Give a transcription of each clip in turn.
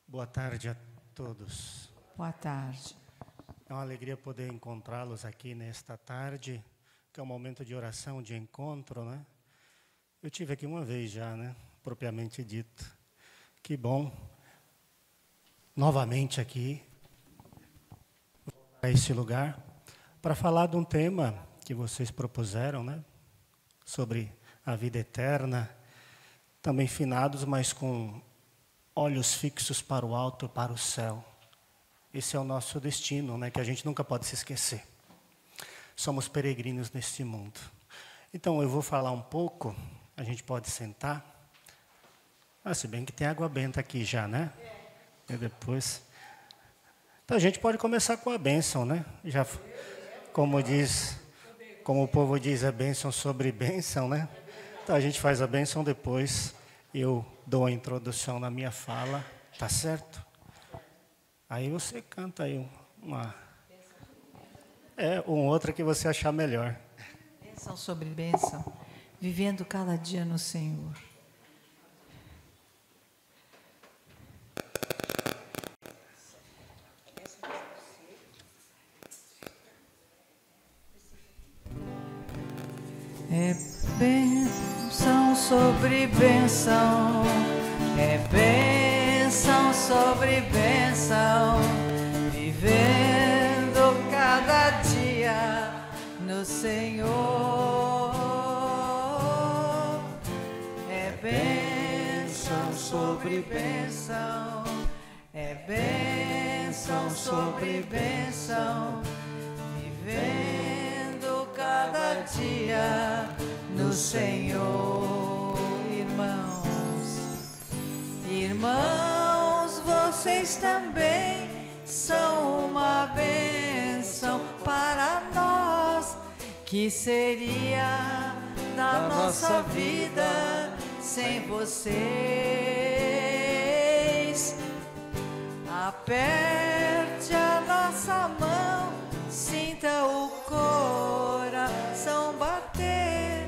Boa tarde a todos. Boa tarde. É uma alegria poder encontrá-los aqui nesta tarde, que é um momento de oração, de encontro, né? Eu tive aqui uma vez já, né? Propriamente dito. Que bom. Novamente aqui, a este lugar, para falar de um tema que vocês propuseram, né? Sobre a vida eterna, também finados, mas com olhos fixos para o alto, para o céu. Esse é o nosso destino, né, que a gente nunca pode se esquecer. Somos peregrinos neste mundo. Então, eu vou falar um pouco, a gente pode sentar. Se bem que tem água benta aqui já, né? E depois... Então, a gente pode começar com a bênção, né? Já, como o povo diz, é bênção sobre bênção, né? Então, a gente faz a bênção depois... Eu dou a introdução na minha fala, tá certo? Aí você canta aí outra que você achar melhor. Bênção sobre bênção, vivendo cada dia no Senhor. É bênção sobre bênção, é bênção sobre bênção, vivendo cada dia no Senhor. É bênção sobre bênção, é bênção sobre bênção, vivendo cada dia no Senhor. Irmãos, vocês também são uma bênção para nós. Que seria da nossa vida sem vocês? Aperte a nossa mão, sinta o coração bater.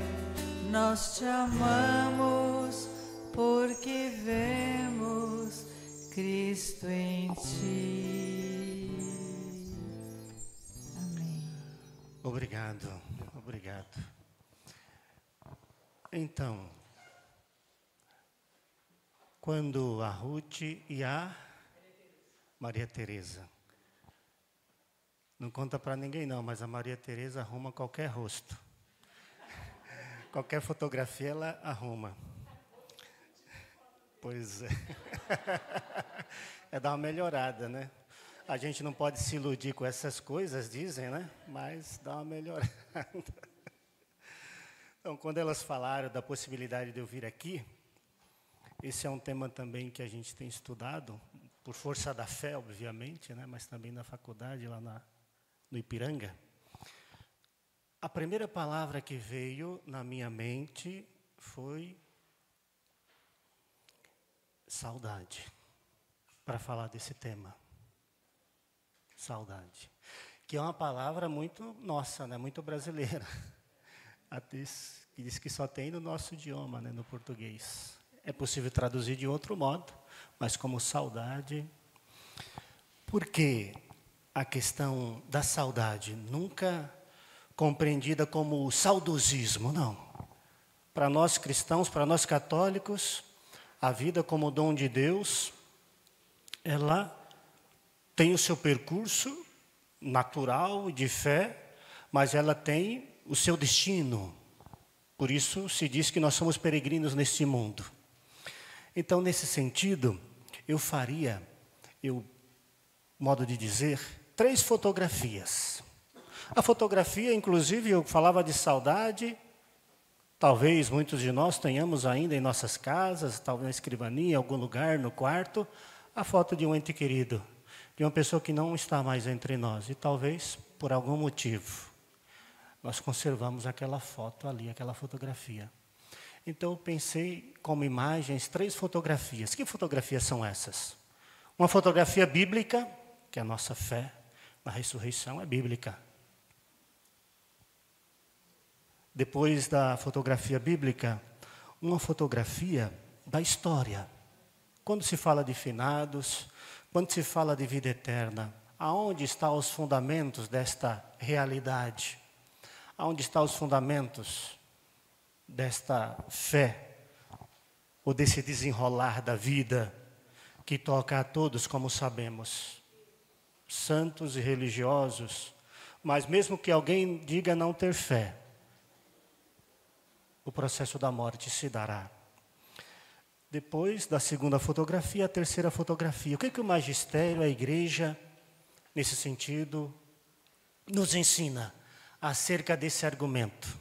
Nós te amamos porque vemos Cristo em ti. Amém. Obrigado, obrigado. Então, quando a Ruth e a Maria Teresa, não conta para ninguém não, mas a Maria Teresa arruma qualquer rosto. Qualquer fotografia ela arruma. Pois é. É dar uma melhorada, né? A gente não pode se iludir com essas coisas, dizem, né? Mas dá uma melhorada. Então, quando elas falaram da possibilidade de eu vir aqui, esse é um tema também que a gente tem estudado, por força da fé, obviamente, né? Mas também na faculdade, lá no Ipiranga. A primeira palavra que veio na minha mente foi saudade, para falar desse tema. Saudade. Que é uma palavra muito nossa, né? Muito brasileira. Que diz que só tem no nosso idioma, né? No português. É possível traduzir de outro modo, mas como saudade. Porque a questão da saudade nunca compreendida como saudosismo, não. Para nós cristãos, para nós católicos, a vida como dom de Deus, ela tem o seu percurso natural de fé, mas ela tem o seu destino. Por isso se diz que nós somos peregrinos neste mundo. Então, nesse sentido, modo de dizer, 3 fotografias. A fotografia, inclusive, eu falava de saudade. Talvez muitos de nós tenhamos ainda em nossas casas, talvez na escrivaninha, em algum lugar, no quarto, a foto de um ente querido, de uma pessoa que não está mais entre nós, e talvez por algum motivo. nós conservamos aquela foto ali, aquela fotografia. Então eu pensei como imagens 3 fotografias. Que fotografias são essas? Uma fotografia bíblica, que é a nossa fé na ressurreição é bíblica. Depois da fotografia bíblica, uma fotografia da história. Quando se fala de finados, quando se fala de vida eterna, aonde estão os fundamentos desta realidade? Aonde estão os fundamentos desta fé, ou desse desenrolar da vida, que toca a todos, como sabemos, santos e religiosos, mas mesmo que alguém diga não ter fé, o processo da morte se dará. Depois da segunda fotografia, a terceira fotografia. O que o magistério, a igreja, nesse sentido, nos ensina acerca desse argumento?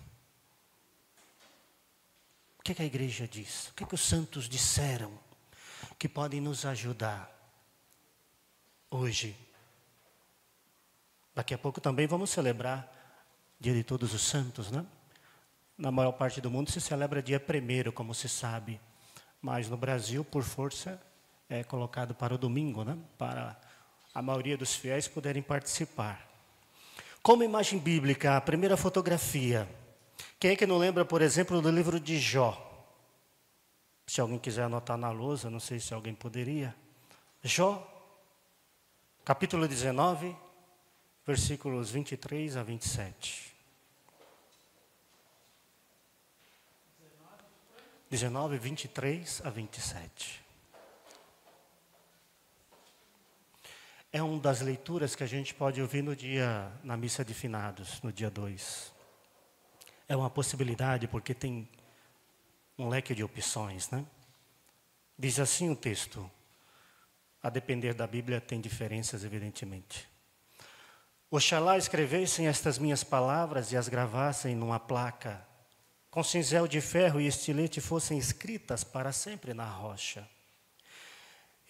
O que a igreja diz? O que os santos disseram que podem nos ajudar hoje? Daqui a pouco também vamos celebrar Dia de Todos os Santos, né? Na maior parte do mundo se celebra dia 1º, como se sabe. Mas no Brasil, por força, é colocado para o domingo, né? Para a maioria dos fiéis poderem participar. Como imagem bíblica, a primeira fotografia. Quem é que não lembra, por exemplo, do livro de Jó? Se alguém quiser anotar na lousa, não sei se alguém poderia. Jó, capítulo 19, versículos 23 a 27. 19, 23 a 27. É uma das leituras que a gente pode ouvir na missa de finados, no dia 2. É uma possibilidade porque tem um leque de opções, né? Diz assim o texto. A depender da Bíblia tem diferenças, evidentemente. Oxalá escrevessem estas minhas palavras e as gravassem numa placa, com cinzel de ferro e estilete fossem escritas para sempre na rocha.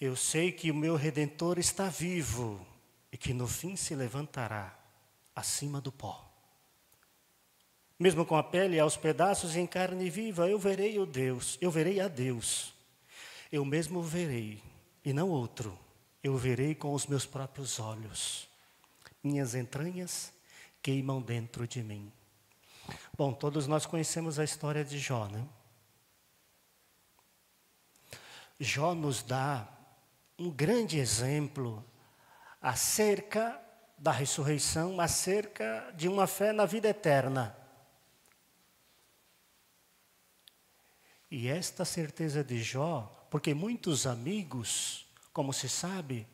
Eu sei que o meu Redentor está vivo e que no fim se levantará acima do pó. Mesmo com a pele aos pedaços e em carne viva, eu verei a Deus. Eu mesmo o verei, e não outro. Eu o verei com os meus próprios olhos. Minhas entranhas queimam dentro de mim. Bom, todos nós conhecemos a história de Jó, né? Jó nos dá um grande exemplo acerca da ressurreição, acerca de uma fé na vida eterna. E esta certeza de Jó, porque muitos amigos, como se sabe,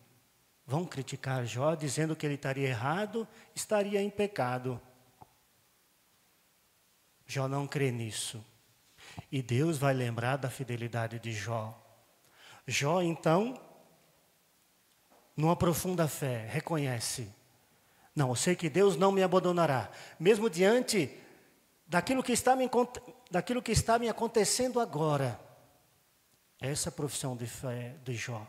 vão criticar Jó, dizendo que ele estaria errado, estaria em pecado. Jó não crê nisso. E Deus vai lembrar da fidelidade de Jó. Jó, então, numa profunda fé, reconhece: não, eu sei que Deus não me abandonará, mesmo diante daquilo que está me acontecendo agora. Essa profissão de fé de Jó,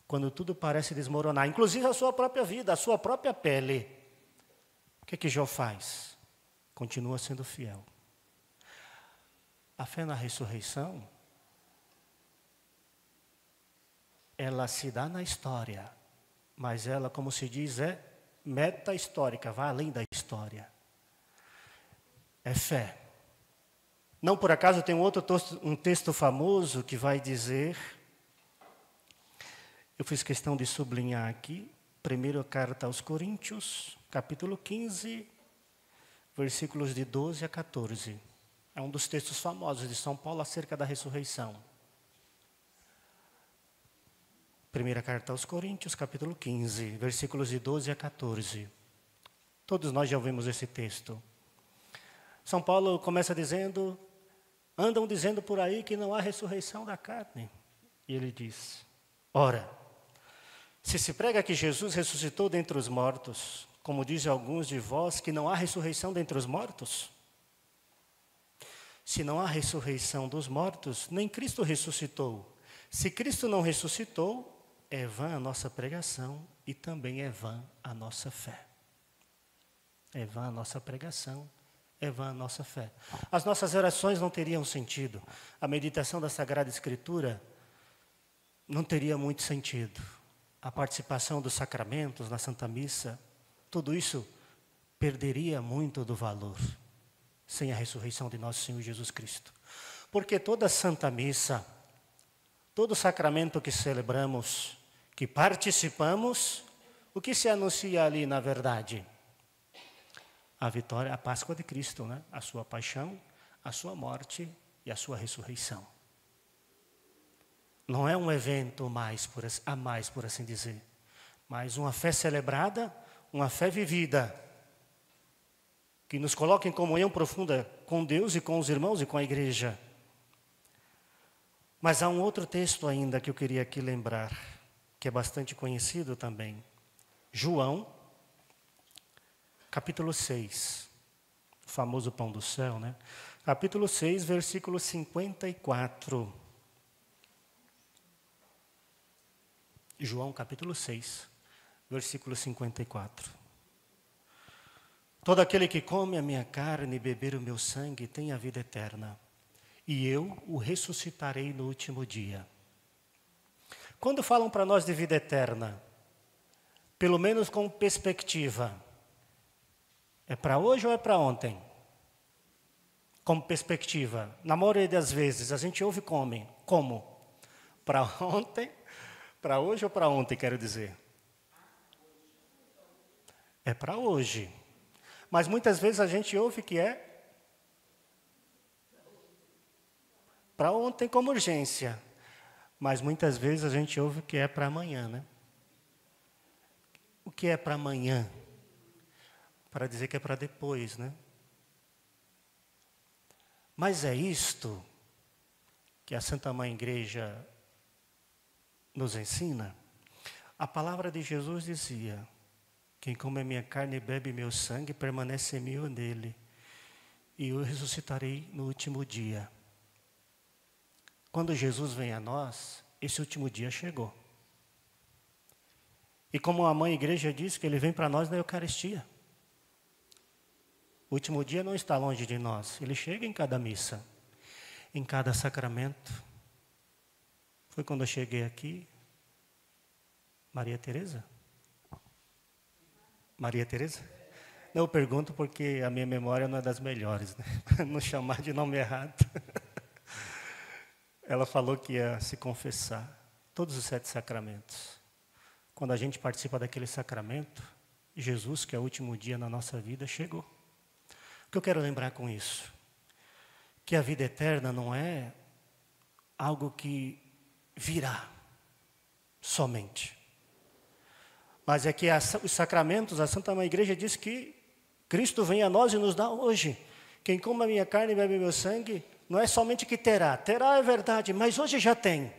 quando tudo parece desmoronar, inclusive a sua própria vida, a sua própria pele, o que Jó faz? Continua sendo fiel. A fé na ressurreição, ela se dá na história, mas ela, como se diz, é meta-histórica, vai além da história. É fé. Não por acaso tem um texto famoso que vai dizer, eu fiz questão de sublinhar aqui, primeira carta aos Coríntios, capítulo 15, versículos de 12 a 14. É um dos textos famosos de São Paulo acerca da ressurreição. Primeira carta aos Coríntios, capítulo 15, versículos de 12 a 14. Todos nós já ouvimos esse texto. São Paulo começa dizendo, andam dizendo por aí que não há ressurreição da carne. E ele diz, ora, se prega que Jesus ressuscitou dentre os mortos, como dizem alguns de vós, que não há ressurreição dentre os mortos? Se não há ressurreição dos mortos, nem Cristo ressuscitou. Se Cristo não ressuscitou, é vã a nossa pregação e também é vã a nossa fé. é vã a nossa pregação, é vã a nossa fé. As nossas orações não teriam sentido. A meditação da Sagrada Escritura não teria muito sentido. A participação dos sacramentos na Santa Missa, tudo isso perderia muito do valor sem a ressurreição de nosso Senhor Jesus Cristo. Porque toda Santa Missa, todo sacramento que celebramos, que participamos, o que se anuncia ali na verdade? A vitória, a Páscoa de Cristo, né? A sua paixão, a sua morte e a sua ressurreição. Não é um evento a mais, por assim dizer, mas uma fé celebrada, uma fé vivida, que nos coloca em comunhão profunda com Deus e com os irmãos e com a igreja. Mas há um outro texto ainda que eu queria aqui lembrar, que é bastante conhecido também. João, capítulo 6, o famoso pão do céu, né? Capítulo 6, versículo 54. João, capítulo 6, versículo 54. Todo aquele que come a minha carne e beber o meu sangue tem a vida eterna, e eu o ressuscitarei no último dia. Quando falam para nós de vida eterna, pelo menos com perspectiva, é para hoje ou é para ontem? Como perspectiva, na maioria das vezes, a gente ouve como? Para ontem, para hoje ou para ontem, quero dizer? É para hoje. Mas muitas vezes a gente ouve que é para ontem como urgência. Mas muitas vezes a gente ouve que é para amanhã, né? O que é para amanhã? Para dizer que é para depois, né? Mas é isto que a Santa Mãe Igreja nos ensina. A palavra de Jesus dizia: quem come a minha carne e bebe meu sangue permanece em mim ou nele, e eu ressuscitarei no último dia. Quando Jesus vem a nós, esse último dia chegou. E como a Mãe Igreja diz, que ele vem para nós na Eucaristia. O último dia não está longe de nós, ele chega em cada missa, em cada sacramento. Foi quando eu cheguei aqui, Maria Teresa? Maria Teresa? Não, eu pergunto porque a minha memória não é das melhores, né? Para não chamar de nome errado. Ela falou que ia se confessar todos os 7 sacramentos. Quando a gente participa daquele sacramento, Jesus, que é o último dia na nossa vida, chegou. O que eu quero lembrar com isso? Que a vida eterna não é algo que virá somente. Mas é que os sacramentos, a Santa Mãe Igreja diz que Cristo vem a nós e nos dá hoje. Quem come a minha carne e bebe meu sangue, não é somente que terá é verdade, mas hoje já tem.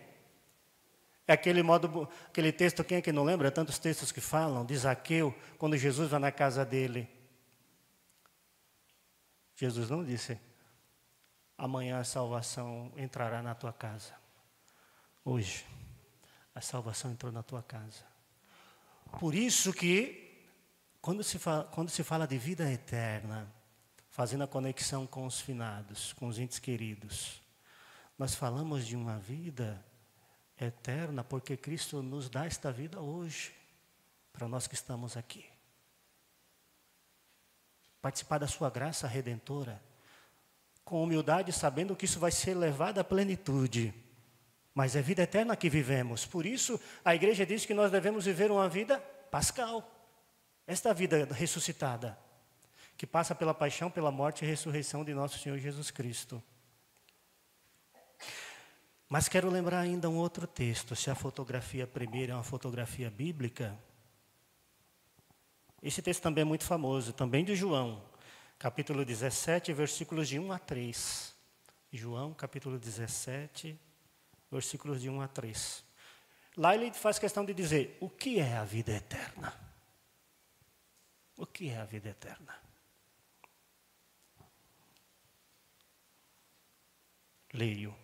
É aquele texto, quem é que não lembra? Tantos textos que falam, de Zaqueu, quando Jesus vai na casa dele. Jesus não disse: amanhã a salvação entrará na tua casa. Hoje, a salvação entrou na tua casa. Por isso que, quando se fala de vida eterna, fazendo a conexão com os finados, com os entes queridos, nós falamos de uma vida eterna porque Cristo nos dá esta vida hoje, para nós que estamos aqui. Participar da sua graça redentora, com humildade, sabendo que isso vai ser levado à plenitude. Mas é vida eterna que vivemos. Por isso, a igreja diz que nós devemos viver uma vida pascal. Esta vida ressuscitada, que passa pela paixão, pela morte e ressurreição de nosso Senhor Jesus Cristo. Mas quero lembrar ainda um outro texto. Se a fotografia primeira é uma fotografia bíblica, esse texto também é muito famoso, também de João, capítulo 17, versículos de 1 a 3. João, capítulo 17, versículos de 1 a 3. Lá ele faz questão de dizer: o que é a vida eterna? O que é a vida eterna? Leio.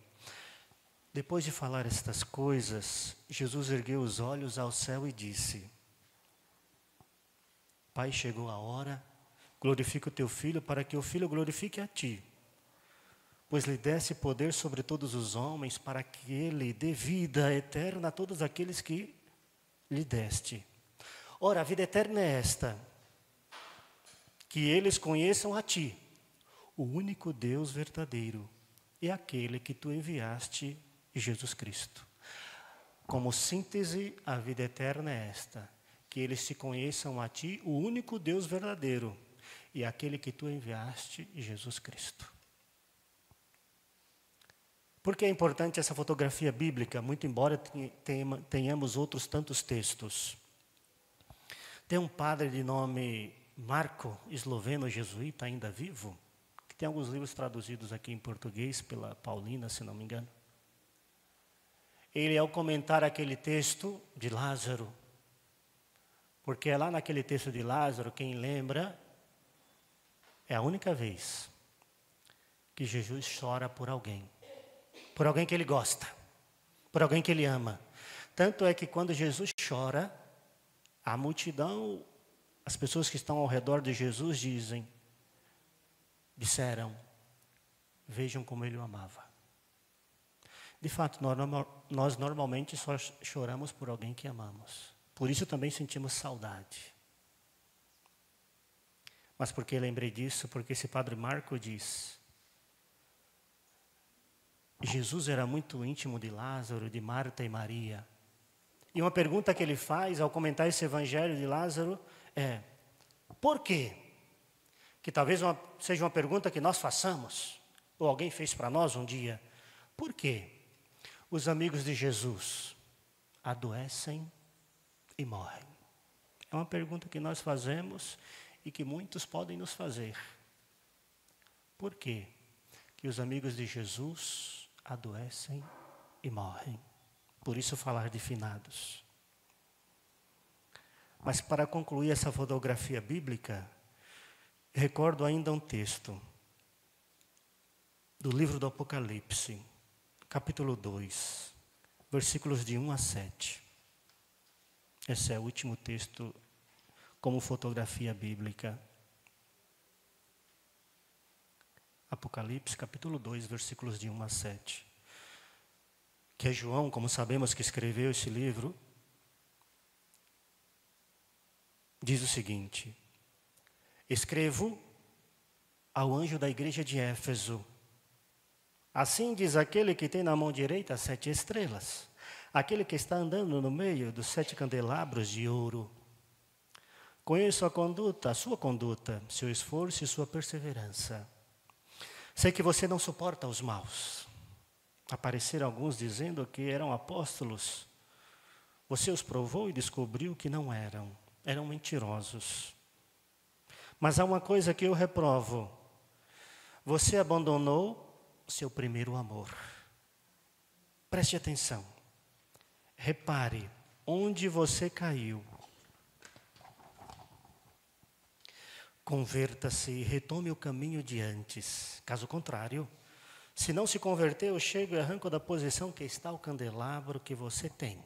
Depois de falar estas coisas, Jesus ergueu os olhos ao céu e disse: Pai, chegou a hora, glorifica o teu Filho, para que o Filho glorifique a ti. Pois lhe desse poder sobre todos os homens, para que ele dê vida eterna a todos aqueles que lhe deste. Ora, a vida eterna é esta: que eles conheçam a ti, o único Deus verdadeiro, e aquele que tu enviaste, Jesus Cristo. Como síntese, a vida eterna é esta: que eles te conheçam a ti, o único Deus verdadeiro, e aquele que tu enviaste, Jesus Cristo. Por que é importante essa fotografia bíblica, muito embora tenhamos outros tantos textos? Tem um padre de nome Marco, esloveno jesuíta, ainda vivo, que tem alguns livros traduzidos aqui em português pela Paulina, se não me engano. Ele, ao comentar aquele texto de Lázaro, porque é lá naquele texto de Lázaro, quem lembra, é a única vez que Jesus chora por alguém que ele gosta, por alguém que ele ama. Tanto é que quando Jesus chora, a multidão, as pessoas que estão ao redor de Jesus disseram, vejam como ele o amava. De fato, nós normalmente só choramos por alguém que amamos. Por isso também sentimos saudade. Mas por que lembrei disso? Porque esse padre Marco diz: Jesus era muito íntimo de Lázaro, de Marta e Maria. E uma pergunta que ele faz ao comentar esse evangelho de Lázaro é: por quê? Que talvez seja uma pergunta que nós façamos, ou alguém fez para nós um dia. Por quê os amigos de Jesus adoecem e morrem? É uma pergunta que nós fazemos e que muitos podem nos fazer. Por quê que os amigos de Jesus adoecem e morrem? Por isso falar de finados. Mas para concluir essa fotografia bíblica, recordo ainda um texto do livro do Apocalipse, capítulo 2, versículos de 1 a 7. Esse é o último texto como fotografia bíblica. Apocalipse, capítulo 2, versículos de 1 a 7. Que é João, como sabemos, que escreveu esse livro. Diz o seguinte: escrevo ao anjo da igreja de Éfeso. Assim diz aquele que tem na mão direita 7 estrelas, aquele que está andando no meio dos 7 candelabros de ouro. Conheço a sua conduta, seu esforço e sua perseverança. Sei que você não suporta os maus. Apareceram alguns dizendo que eram apóstolos. Você os provou e descobriu que não eram. Eram mentirosos. Mas há uma coisa que eu reprovo. Você abandonou seu primeiro amor. Preste atenção. Repare onde você caiu. Converta-se e retome o caminho de antes. Caso contrário, se não se converter, eu chego e arranco da posição que está o candelabro que você tem.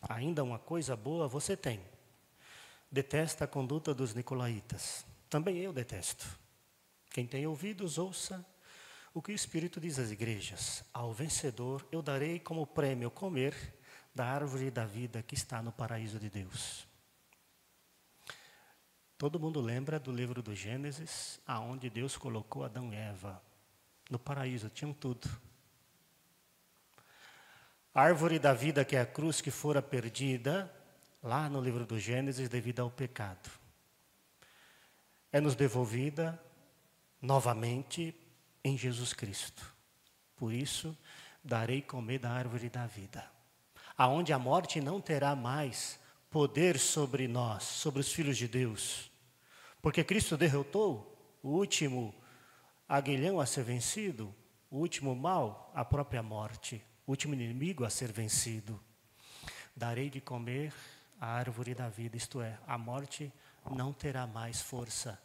Ainda uma coisa boa você tem. Detesta a conduta dos nicolaítas. Também eu detesto. Quem tem ouvidos, ouça o que o Espírito diz às igrejas. Ao vencedor eu darei como prêmio comer da árvore da vida que está no paraíso de Deus. Todo mundo lembra do livro do Gênesis, aonde Deus colocou Adão e Eva. No paraíso, tinham tudo. A árvore da vida, que é a cruz que fora perdida, lá no livro do Gênesis, devido ao pecado, é nos devolvida novamente em Jesus Cristo. Por isso, darei comer da árvore da vida, aonde a morte não terá mais poder sobre nós, sobre os filhos de Deus. Porque Cristo derrotou o último aguilhão a ser vencido, o último mal, a própria morte, o último inimigo a ser vencido. Darei de comer a árvore da vida, isto é, a morte não terá mais força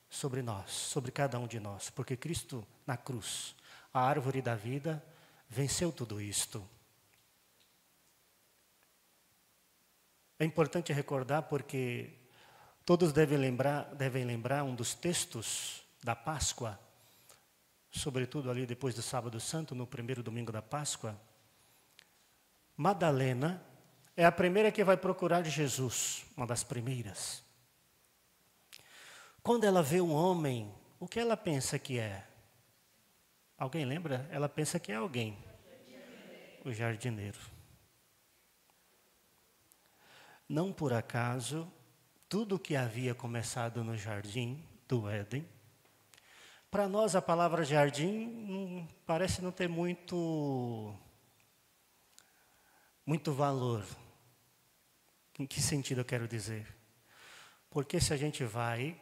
sobre nós, sobre cada um de nós, porque Cristo na cruz, a árvore da vida, venceu tudo isto. É importante recordar porque Todos devem lembrar um dos textos da Páscoa, sobretudo ali depois do Sábado Santo, no primeiro domingo da Páscoa. Madalena é a primeira que vai procurar Jesus, uma das primeiras. Quando ela vê um homem, o que ela pensa que é? Alguém lembra? Ela pensa que é alguém. O jardineiro. Não por acaso, tudo que havia começado no jardim do Éden, para nós a palavra jardim parece não ter muito valor. Em que sentido eu quero dizer? Porque se a gente vai,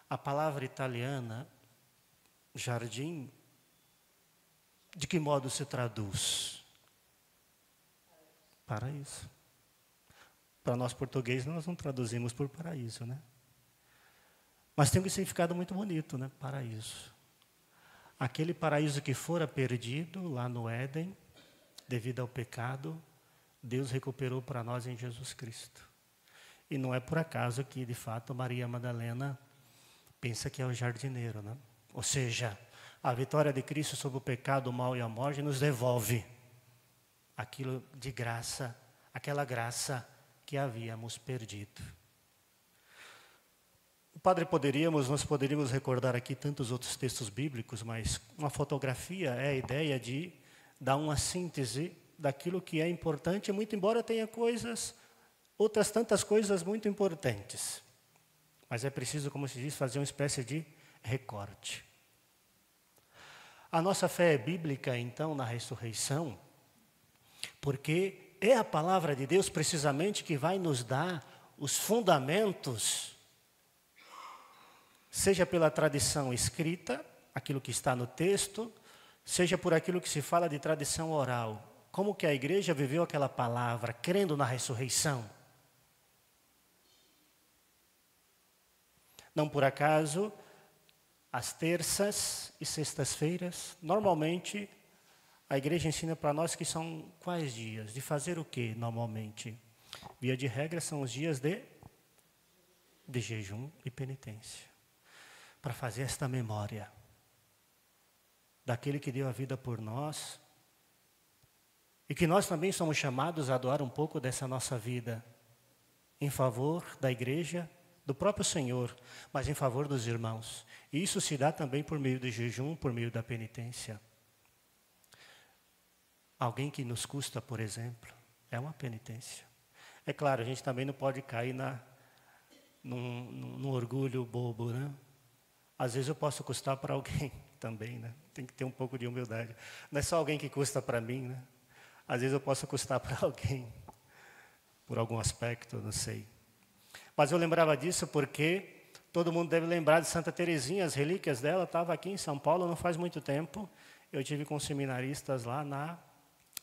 a palavra italiana, jardim, de que modo se traduz? Paraíso. Para nós portugueses, nós não traduzimos por paraíso, né? Mas tem um significado muito bonito, né? Paraíso. Aquele paraíso que fora perdido lá no Éden, devido ao pecado, Deus recuperou para nós em Jesus Cristo. E não é por acaso que, de fato, Maria Madalena pensa que é o jardineiro, né? Ou seja, a vitória de Cristo sobre o pecado, o mal e a morte nos devolve aquilo de graça, aquela graça que havíamos perdido. Nós poderíamos recordar aqui tantos outros textos bíblicos, mas uma fotografia é a ideia de dar uma síntese daquilo que é importante, muito embora tenha outras tantas coisas muito importantes. Mas é preciso, como se diz, fazer uma espécie de recorte. A nossa fé é bíblica, então, na ressurreição, porque é a palavra de Deus, precisamente, que vai nos dar os fundamentos, seja pela tradição escrita, aquilo que está no texto, seja por aquilo que se fala de tradição oral. Como que a igreja viveu aquela palavra, crendo na ressurreição. Não por acaso, às terças e sextas-feiras, normalmente, a igreja ensina para nós que são quais dias? De fazer o quê, normalmente? Via de regra, são os dias de jejum e penitência. Para fazer esta memória daquele que deu a vida por nós e que nós também somos chamados a doar um pouco dessa nossa vida em favor da igreja, do próprio Senhor, mas em favor dos irmãos. E isso se dá também por meio do jejum, por meio da penitência. Alguém que nos custa, por exemplo, é uma penitência. É claro, a gente também não pode cair num orgulho bobo, né? Às vezes eu posso custar para alguém também, né? Tem que ter um pouco de humildade. Não é só alguém que custa para mim, né? Às vezes eu posso custar para alguém, por algum aspecto, não sei. Mas eu lembrava disso porque todo mundo deve lembrar de Santa Teresinha, as relíquias dela. Estava aqui em São Paulo não faz muito tempo. Eu tive com seminaristas lá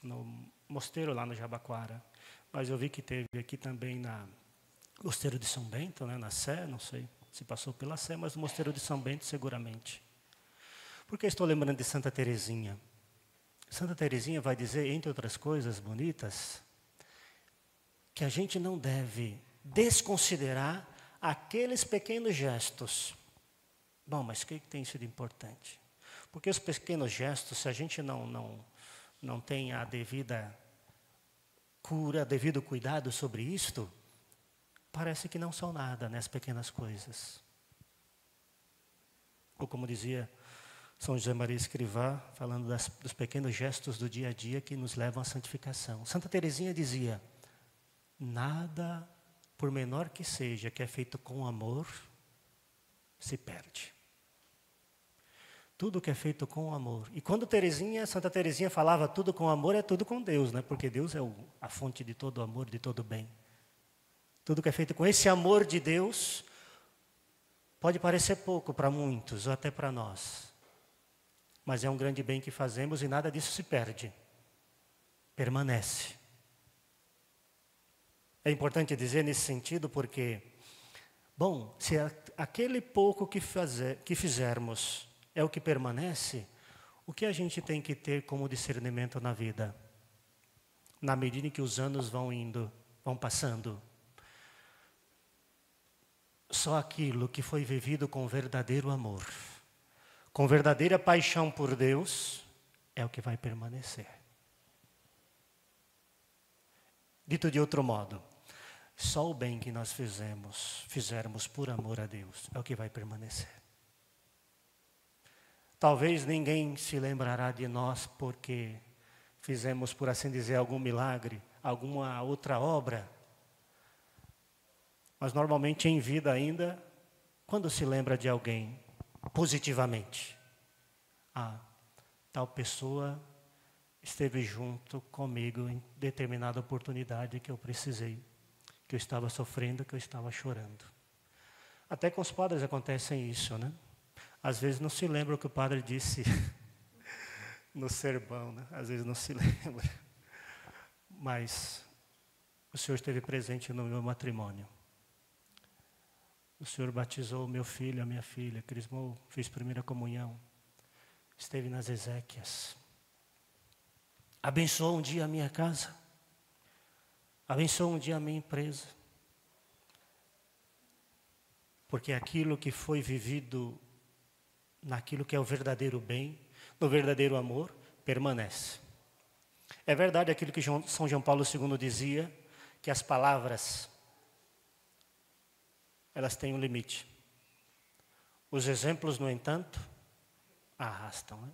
no mosteiro, lá no Jabaquara. Mas eu vi que teve aqui também no mosteiro de São Bento, né, na Sé, não sei se passou pela Sé, mas no mosteiro de São Bento seguramente. Por que estou lembrando de Santa Teresinha? Santa Teresinha vai dizer, entre outras coisas bonitas, que a gente não deve desconsiderar aqueles pequenos gestos. Bom, mas o que tem sido importante? Porque os pequenos gestos, se a gente não tem a devida cura, devido cuidado sobre isto, parece que não são nada, né, as pequenas coisas. Ou como dizia São José Maria Escrivá, falando dos pequenos gestos do dia a dia que nos levam à santificação. Santa Teresinha dizia, nada, por menor que seja, que é feito com amor, se perde. Tudo que é feito com amor. E quando Santa Teresinha falava tudo com amor, é tudo com Deus, né? Porque Deus é a fonte de todo amor, de todo bem. Tudo que é feito com esse amor de Deus, pode parecer pouco para muitos, ou até para nós. Mas é um grande bem que fazemos e nada disso se perde. Permanece. É importante dizer nesse sentido porque, bom, se aquele pouco que fizermos é o que permanece, o que a gente tem que ter como discernimento na vida? Na medida em que os anos vão passando. só aquilo que foi vivido com verdadeiro amor, com verdadeira paixão por Deus, é o que vai permanecer. Dito de outro modo, só o bem que nós fizermos por amor a Deus, é o que vai permanecer. Talvez ninguém se lembrará de nós porque fizemos, por assim dizer, algum milagre, alguma outra obra. Mas normalmente em vida ainda, quando se lembra de alguém positivamente, tal pessoa esteve junto comigo em determinada oportunidade que eu precisei, que eu estava sofrendo, que eu estava chorando. Até com os padres acontece isso, né? Às vezes não se lembra o que o padre disse no sermão, né? Às vezes não se lembra. Mas o Senhor esteve presente no meu matrimônio. O Senhor batizou o meu filho, a minha filha, crismou, fez primeira comunhão. Esteve nas exéquias. Abençoou um dia a minha casa. Abençoou um dia a minha empresa. Porque aquilo que foi vivido naquilo que é o verdadeiro bem, no verdadeiro amor, permanece. É verdade aquilo que São João Paulo II dizia, que as palavras, elas têm um limite. Os exemplos, no entanto, arrastam, né?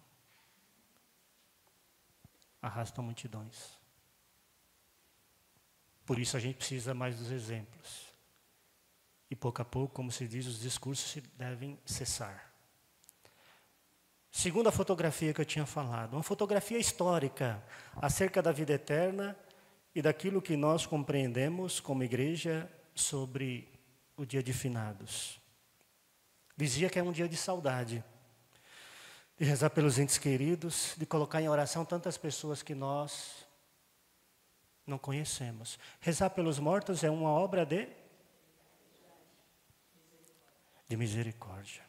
Arrastam multidões. Por isso a gente precisa mais dos exemplos. E pouco a pouco, como se diz, os discursos devem cessar. Segunda fotografia que eu tinha falado, uma fotografia histórica acerca da vida eterna e daquilo que nós compreendemos como igreja sobre o dia de finados. Dizia que é um dia de saudade, de rezar pelos entes queridos, de colocar em oração tantas pessoas que nós não conhecemos. Rezar pelos mortos é uma obra de misericórdia.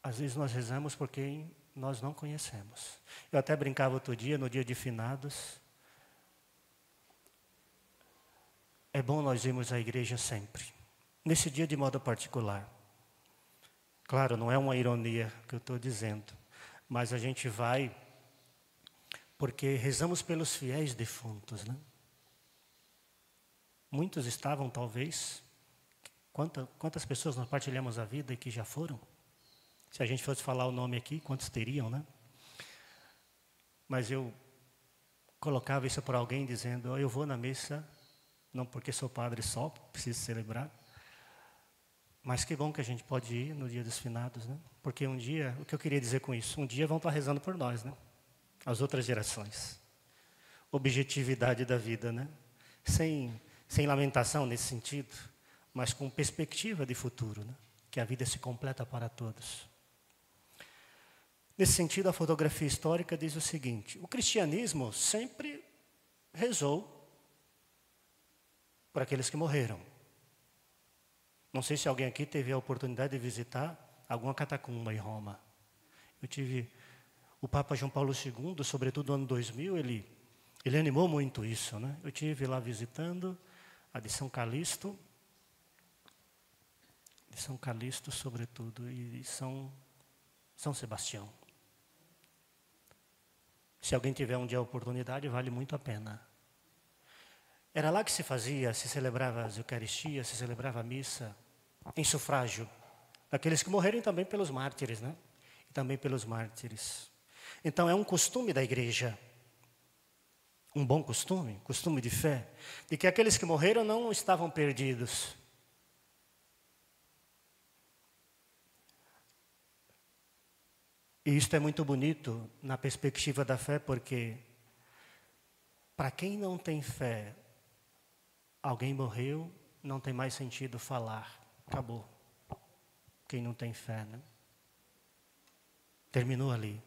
Às vezes nós rezamos por quem nós não conhecemos. Eu até brincava outro dia, no dia de finados. É bom nós irmos à igreja sempre. Nesse dia de modo particular. Claro, não é uma ironia que eu estou dizendo. Mas a gente vai porque rezamos pelos fiéis defuntos, né? Muitos estavam, talvez. Quantas pessoas nós partilhamos a vida e que já foram? Se a gente fosse falar o nome aqui, quantos teriam, né? Mas eu colocava isso para alguém dizendo, eu vou na missa, não porque sou padre só, preciso celebrar, mas que bom que a gente pode ir no dia dos finados, né? Porque um dia, o que eu queria dizer com isso? Um dia vão estar rezando por nós, né? As outras gerações. Objetividade da vida, né? Sem lamentação nesse sentido, mas com perspectiva de futuro, né? Que a vida se completa para todos. Nesse sentido, a fotografia histórica diz o seguinte, o cristianismo sempre rezou por aqueles que morreram. Não sei se alguém aqui teve a oportunidade de visitar alguma catacumba em Roma. Eu tive o Papa João Paulo II, sobretudo no ano 2000, ele animou muito isso, né? Eu tive lá visitando a de São Calixto, sobretudo, e São Sebastião. Se alguém tiver um dia a oportunidade, vale muito a pena. Era lá que se celebrava as Eucaristias, se celebrava a missa, em sufrágio, daqueles que morreram também pelos mártires, né? E também pelos mártires. Então é um costume da igreja, um bom costume, costume de fé, de que aqueles que morreram não estavam perdidos. E isto é muito bonito na perspectiva da fé, porque para quem não tem fé, alguém morreu, não tem mais sentido falar. Acabou. Quem não tem fé, né? Terminou ali.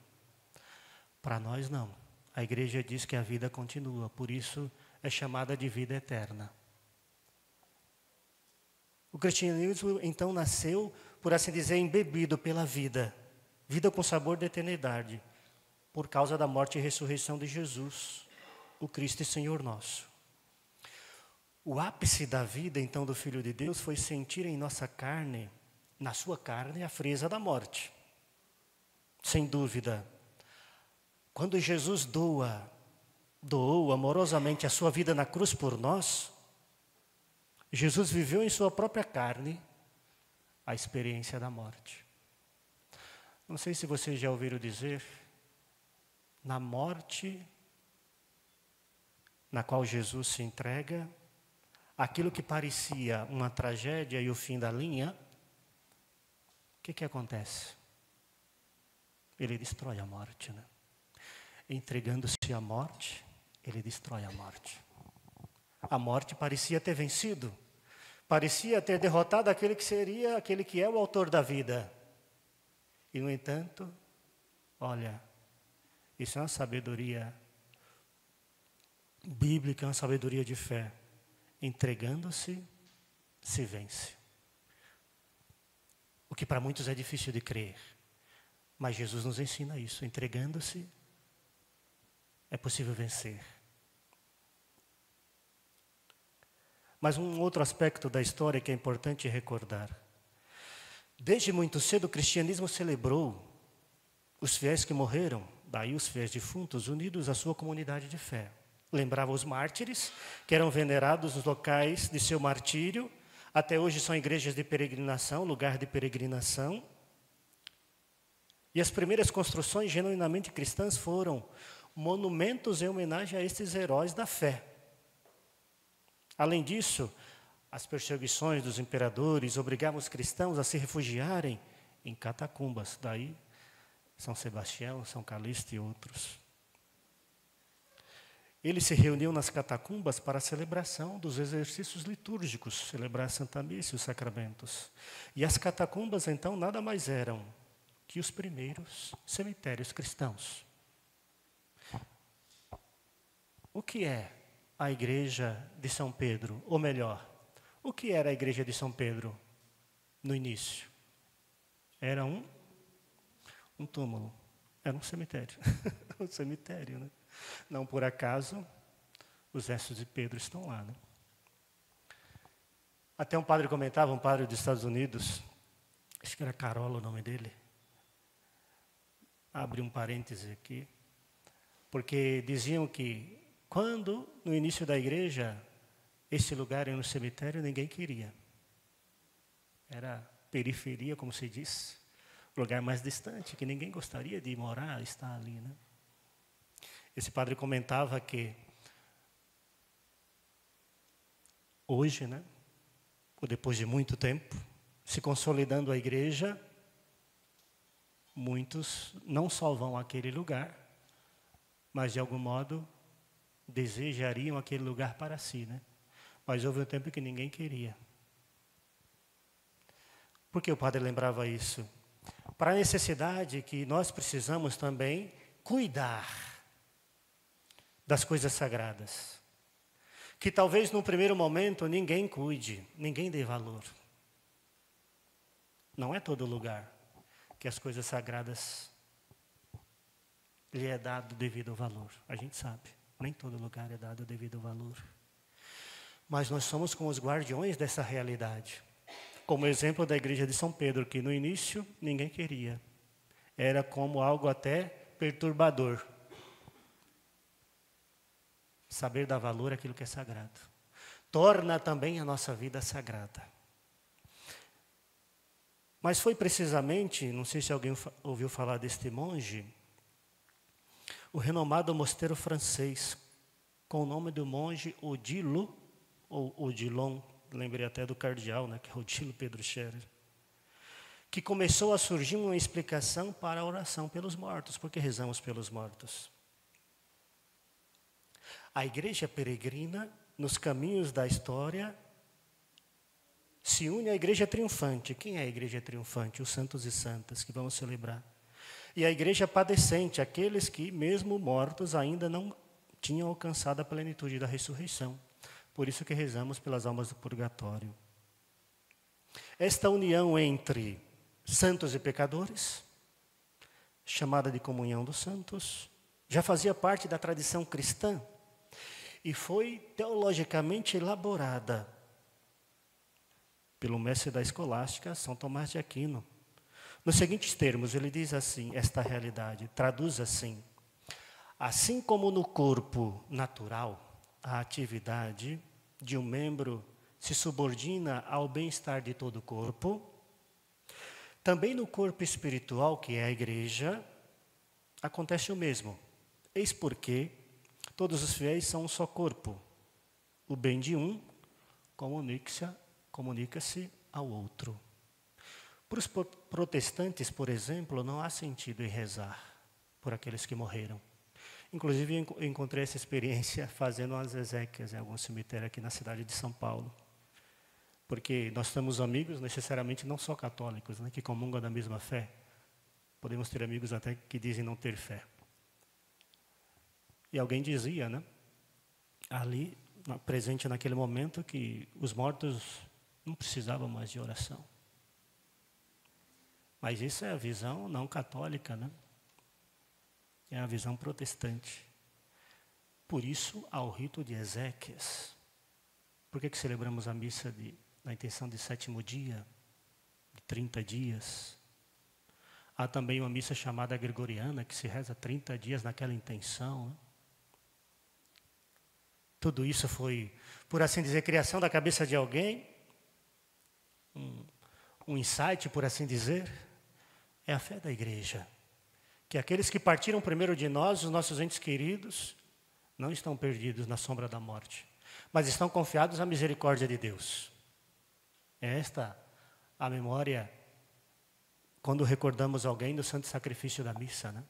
Para nós não. A igreja diz que a vida continua, por isso é chamada de vida eterna. O cristianismo então nasceu, por assim dizer, embebido pela vida. Vida com sabor da eternidade, por causa da morte e ressurreição de Jesus, o Cristo e Senhor nosso. O ápice da vida, então, do Filho de Deus foi sentir em nossa carne, na sua carne, a frieza da morte. Sem dúvida. Quando Jesus doou amorosamente a sua vida na cruz por nós, Jesus viveu em sua própria carne a experiência da morte. Não sei se vocês já ouviram dizer, na morte na qual Jesus se entrega, aquilo que parecia uma tragédia e o fim da linha, o que acontece? Ele destrói a morte, né? Entregando-se à morte, ele destrói a morte. A morte parecia ter vencido, parecia ter derrotado aquele que é o autor da vida. E, no entanto, olha, isso é uma sabedoria bíblica, uma sabedoria de fé. Entregando-se, se vence. O que para muitos é difícil de crer. Mas Jesus nos ensina isso. Entregando-se, é possível vencer. Mas um outro aspecto da história que é importante recordar. Desde muito cedo o cristianismo celebrou os fiéis que morreram, daí os fiéis defuntos, unidos à sua comunidade de fé. Lembrava os mártires, que eram venerados nos locais de seu martírio. Até hoje são igrejas de peregrinação, lugar de peregrinação. E as primeiras construções genuinamente cristãs foram monumentos em homenagem a estes heróis da fé. Além disso, as perseguições dos imperadores obrigavam os cristãos a se refugiarem em catacumbas. Daí, São Sebastião, São Calixto e outros. Eles se reuniam nas catacumbas para a celebração dos exercícios litúrgicos, celebrar a Santa Missa e os sacramentos. E as catacumbas, então, nada mais eram que os primeiros cemitérios cristãos. O que é a igreja de São Pedro? Ou melhor, o que era a igreja de São Pedro no início? Era um túmulo, era um cemitério. Um cemitério, né? Não por acaso, os restos de Pedro estão lá, né? Até um padre comentava, um padre dos Estados Unidos, acho que era Carola o nome dele, abre um parêntese aqui, porque diziam que quando, no início da igreja, esse lugar era um cemitério, ninguém queria. Era periferia, como se diz, lugar mais distante, que ninguém gostaria de morar, estar ali, né? Esse padre comentava que hoje, né, ou depois de muito tempo, se consolidando a igreja, muitos não só vão àquele lugar, mas de algum modo desejariam aquele lugar para si, né? Mas houve um tempo que ninguém queria. Por que o padre lembrava isso? Para a necessidade que nós precisamos também cuidar das coisas sagradas, que talvez no primeiro momento ninguém cuide, ninguém dê valor. Não é todo lugar que as coisas sagradas lhe é dado devido valor. A gente sabe, nem todo lugar é dado devido valor. Mas nós somos como os guardiões dessa realidade. Como exemplo da igreja de São Pedro, que no início ninguém queria. Era como algo até perturbador. Saber dar valor àquilo que é sagrado. Torna também a nossa vida sagrada. Mas foi precisamente, não sei se alguém ouviu falar deste monge, o renomado mosteiro francês, com o nome do monge Odilo, ou Odilon, lembrei até do cardeal, né, que é Odilo Pedro Scherer, que começou a surgir uma explicação para a oração pelos mortos, porque rezamos pelos mortos. A igreja peregrina, nos caminhos da história, se une à igreja triunfante. Quem é a igreja triunfante? Os santos e santas que vamos celebrar. E a igreja padecente, aqueles que, mesmo mortos, ainda não tinham alcançado a plenitude da ressurreição. Por isso que rezamos pelas almas do purgatório. Esta união entre santos e pecadores, chamada de comunhão dos santos, já fazia parte da tradição cristã. e foi teologicamente elaborada pelo mestre da escolástica, São Tomás de Aquino. Nos seguintes termos, ele diz assim, esta realidade, traduz assim: assim como no corpo natural, a atividade de um membro se subordina ao bem-estar de todo o corpo, também no corpo espiritual, que é a igreja, acontece o mesmo. Eis porque todos os fiéis são um só corpo. O bem de um comunica-se ao outro. Para os protestantes, por exemplo, não há sentido em rezar por aqueles que morreram. Inclusive, eu encontrei essa experiência fazendo umas exéquias em algum cemitério aqui na cidade de São Paulo. Porque nós temos amigos, necessariamente não só católicos, né, que comungam da mesma fé. Podemos ter amigos até que dizem não ter fé. E alguém dizia, né, ali, presente naquele momento, que os mortos não precisavam mais de oração. Mas isso é a visão não católica, né? É a visão protestante. Por isso, há o rito de exéquias. Por que celebramos a missa na intenção de 7º dia, de 30 dias? Há também uma missa chamada gregoriana, que se reza 30 dias naquela intenção, né? Tudo isso foi, por assim dizer, criação da cabeça de alguém, um insight, por assim dizer. É a fé da igreja. Que aqueles que partiram primeiro de nós, os nossos entes queridos, não estão perdidos na sombra da morte, mas estão confiados à misericórdia de Deus. É esta a memória quando recordamos alguém do santo sacrifício da missa, né?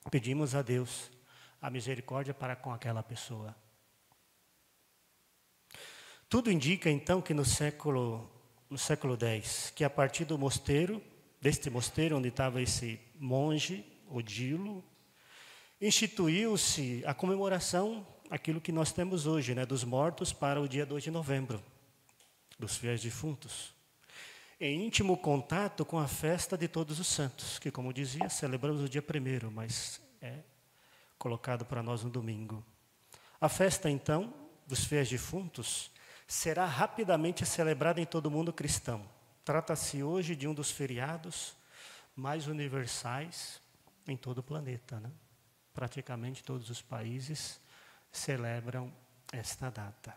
Pedimos a Deus a misericórdia para com aquela pessoa. Tudo indica, então, que no século X, que a partir do mosteiro, deste mosteiro onde estava esse monge, Odilo, instituiu-se a comemoração, aquilo que nós temos hoje, né, dos mortos para o dia 2 de novembro, dos fiéis defuntos, em íntimo contato com a festa de todos os santos, que, como dizia, celebramos o dia 1º, mas é colocado para nós no domingo. A festa, então, dos fiéis defuntos será rapidamente celebrada em todo o mundo cristão. Trata-se hoje de um dos feriados mais universais em todo o planeta, né? Praticamente todos os países celebram esta data.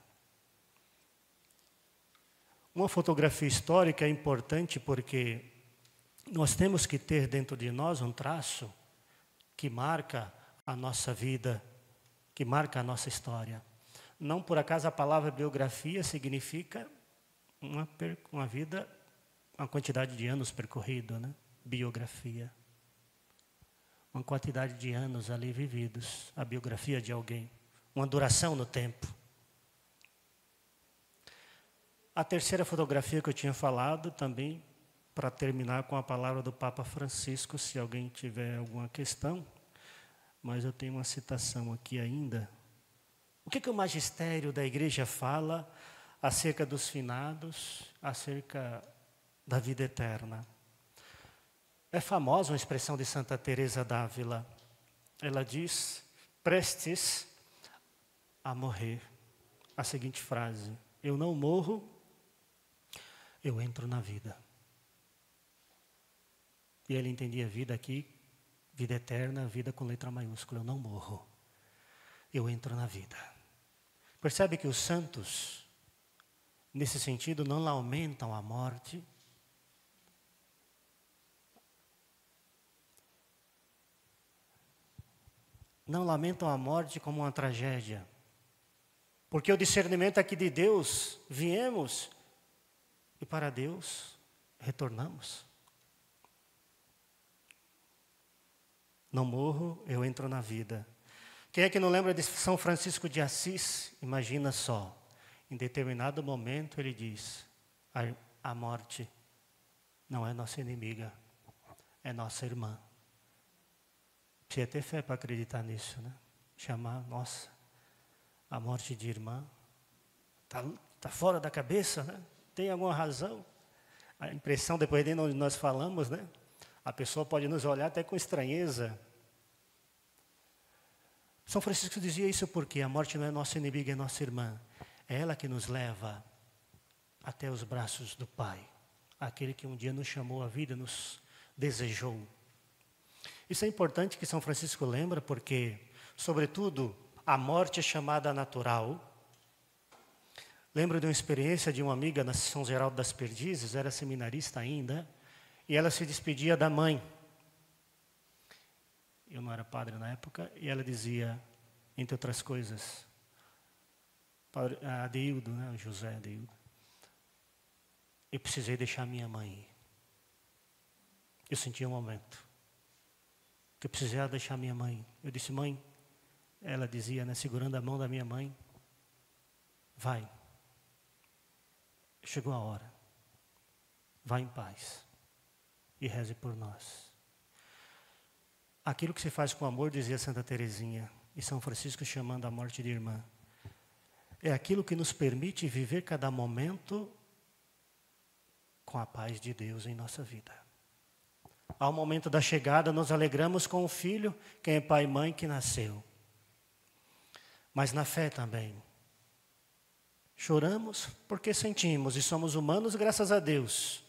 Uma fotografia histórica é importante porque nós temos que ter dentro de nós um traço que marca a nossa vida, que marca a nossa história. Não por acaso a palavra biografia significa uma vida, uma quantidade de anos percorrido, né? Biografia. Uma quantidade de anos ali vividos, a biografia de alguém, uma duração no tempo. A terceira fotografia que eu tinha falado, também para terminar com a palavra do Papa Francisco, se alguém tiver alguma questão, mas eu tenho uma citação aqui ainda. O que o magistério da igreja fala acerca dos finados, acerca da vida eterna? É famosa uma expressão de Santa Teresa d'Ávila. Ela diz, prestes a morrer, a seguinte frase: eu não morro, eu entro na vida. E ele entendia vida aqui, vida eterna, vida com letra maiúscula. Eu não morro, eu entro na vida. Percebe que os santos, nesse sentido, não lamentam a morte. Não lamentam a morte como uma tragédia. Porque o discernimento aqui de Deus, viemos e para Deus retornamos. Não morro, eu entro na vida. Quem é que não lembra de São Francisco de Assis? Imagina só, em determinado momento ele diz, a morte não é nossa inimiga, é nossa irmã. Precisa ter fé para acreditar nisso, né? Chamar, nossa, a morte de irmã, tá fora da cabeça, né? Tem alguma razão? A impressão, depois de onde nós falamos, né? A pessoa pode nos olhar até com estranheza. São Francisco dizia isso porque a morte não é nossa inimiga, é nossa irmã. É ela que nos leva até os braços do Pai. Aquele que um dia nos chamou à vida, nos desejou. Isso é importante que São Francisco lembra porque, sobretudo, a morte é chamada natural. Lembro de uma experiência de uma amiga na São Geraldo das Perdizes, era seminarista ainda, e ela se despedia da mãe. Eu não era padre na época, e ela dizia, entre outras coisas, a Adeildo, né, o José Adeildo, eu precisei deixar minha mãe ir. Eu senti um momento que eu precisava deixar minha mãe. Eu disse, mãe, ela dizia, né, segurando a mão da minha mãe, vai. Chegou a hora. Vá em paz e reze por nós. Aquilo que se faz com amor, dizia Santa Teresinha, e São Francisco chamando a morte de irmã, é aquilo que nos permite viver cada momento com a paz de Deus em nossa vida. Ao momento da chegada, nos alegramos com o filho, quem é pai e mãe, que nasceu. Mas na fé também. Choramos porque sentimos e somos humanos, graças a Deus.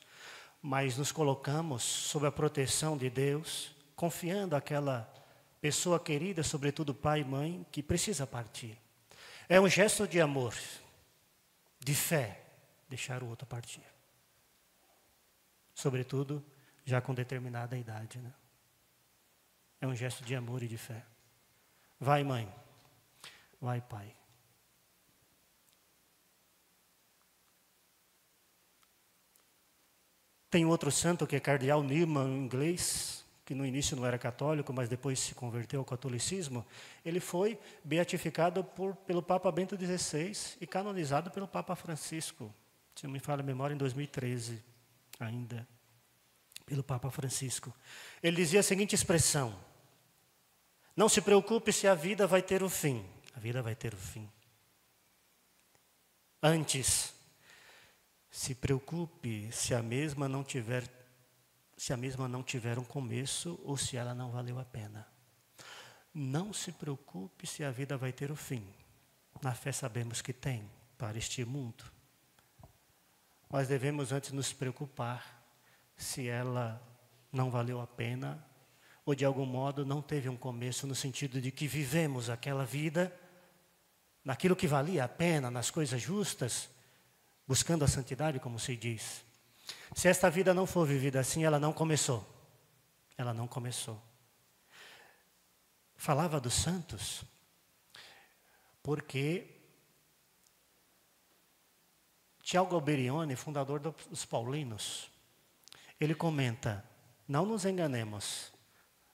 Mas nos colocamos sob a proteção de Deus, confiando àquela pessoa querida, sobretudo pai e mãe, que precisa partir. É um gesto de amor, de fé, deixar o outro partir. Sobretudo, já com determinada idade, né? É um gesto de amor e de fé. Vai, mãe. Vai, pai. Tem outro santo que é Cardeal Newman, em inglês, que no início não era católico, mas depois se converteu ao catolicismo. Ele foi beatificado pelo Papa Bento XVI e canonizado pelo Papa Francisco. Se não me falha a memória, em 2013 ainda, pelo Papa Francisco. Ele dizia a seguinte expressão: não se preocupe se a vida vai ter o fim. A vida vai ter o fim. Antes, se preocupe se a mesma não tiver um começo ou se ela não valeu a pena. Não se preocupe se a vida vai ter o fim. Na fé sabemos que tem para este mundo. Mas devemos antes nos preocupar se ela não valeu a pena ou de algum modo não teve um começo, no sentido de que vivemos aquela vida naquilo que valia a pena, nas coisas justas, buscando a santidade, como se diz. Se esta vida não for vivida assim, ela não começou. Ela não começou. Falava dos santos, porque Tiago Alberione, fundador dos Paulinos, ele comenta, não nos enganemos.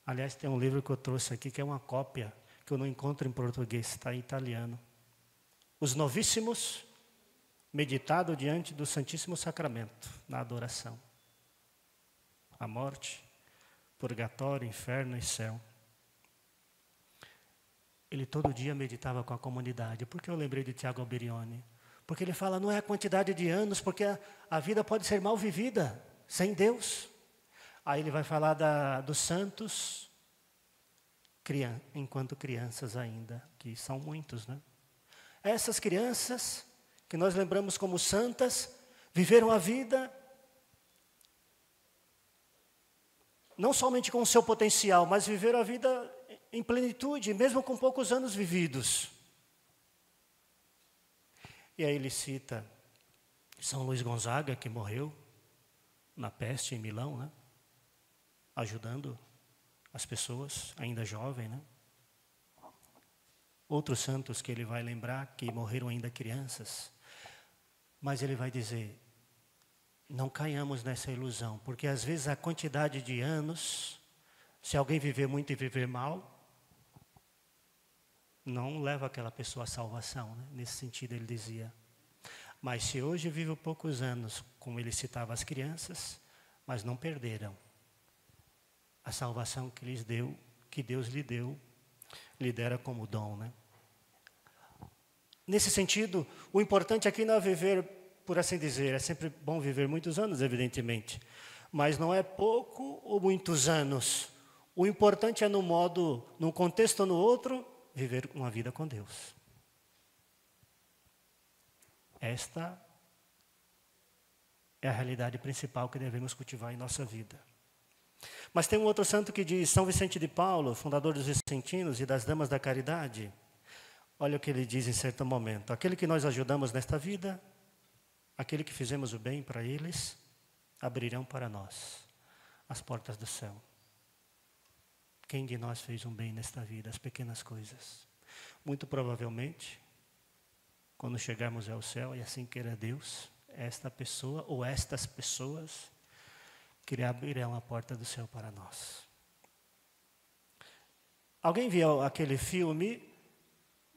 Aliás, tem um livro que eu trouxe aqui, que é uma cópia, que eu não encontro em português, está em italiano. Os Novíssimos, meditado diante do Santíssimo Sacramento, na adoração. A morte, purgatório, inferno e céu. Ele todo dia meditava com a comunidade. Por que eu lembrei de Tiago Alberione? Porque ele fala, não é a quantidade de anos, porque a vida pode ser mal vivida, sem Deus. Aí ele vai falar dos santos, enquanto crianças ainda, que são muitos, né? Essas crianças, que nós lembramos como santas, viveram a vida não somente com o seu potencial, mas viveram a vida em plenitude, mesmo com poucos anos vividos. E aí ele cita São Luís Gonzaga, que morreu na peste em Milão, né? Ajudando as pessoas, ainda jovem, né? Outros santos que ele vai lembrar, que morreram ainda crianças. Mas ele vai dizer, não caiamos nessa ilusão, porque às vezes a quantidade de anos, se alguém viver muito e viver mal, não leva aquela pessoa à salvação, né? Nesse sentido ele dizia. Mas se hoje vive poucos anos, como ele citava as crianças, mas não perderam a salvação que lhes deu, que Deus lhe deu, lhe dera como dom, né? Nesse sentido, o importante aqui não é viver, por assim dizer, é sempre bom viver muitos anos, evidentemente, mas não é pouco ou muitos anos. O importante é num contexto ou no outro, viver uma vida com Deus. Esta é a realidade principal que devemos cultivar em nossa vida. Mas tem um outro santo que diz, São Vicente de Paulo, fundador dos Vicentinos e das Damas da Caridade. Olha o que ele diz em certo momento. Aquele que nós ajudamos nesta vida, aquele que fizemos o bem para eles, abrirão para nós as portas do céu. Quem de nós fez um bem nesta vida, as pequenas coisas? Muito provavelmente, quando chegarmos ao céu, e assim queira Deus, esta pessoa ou estas pessoas que abrirão a porta do céu para nós. Alguém viu aquele filme,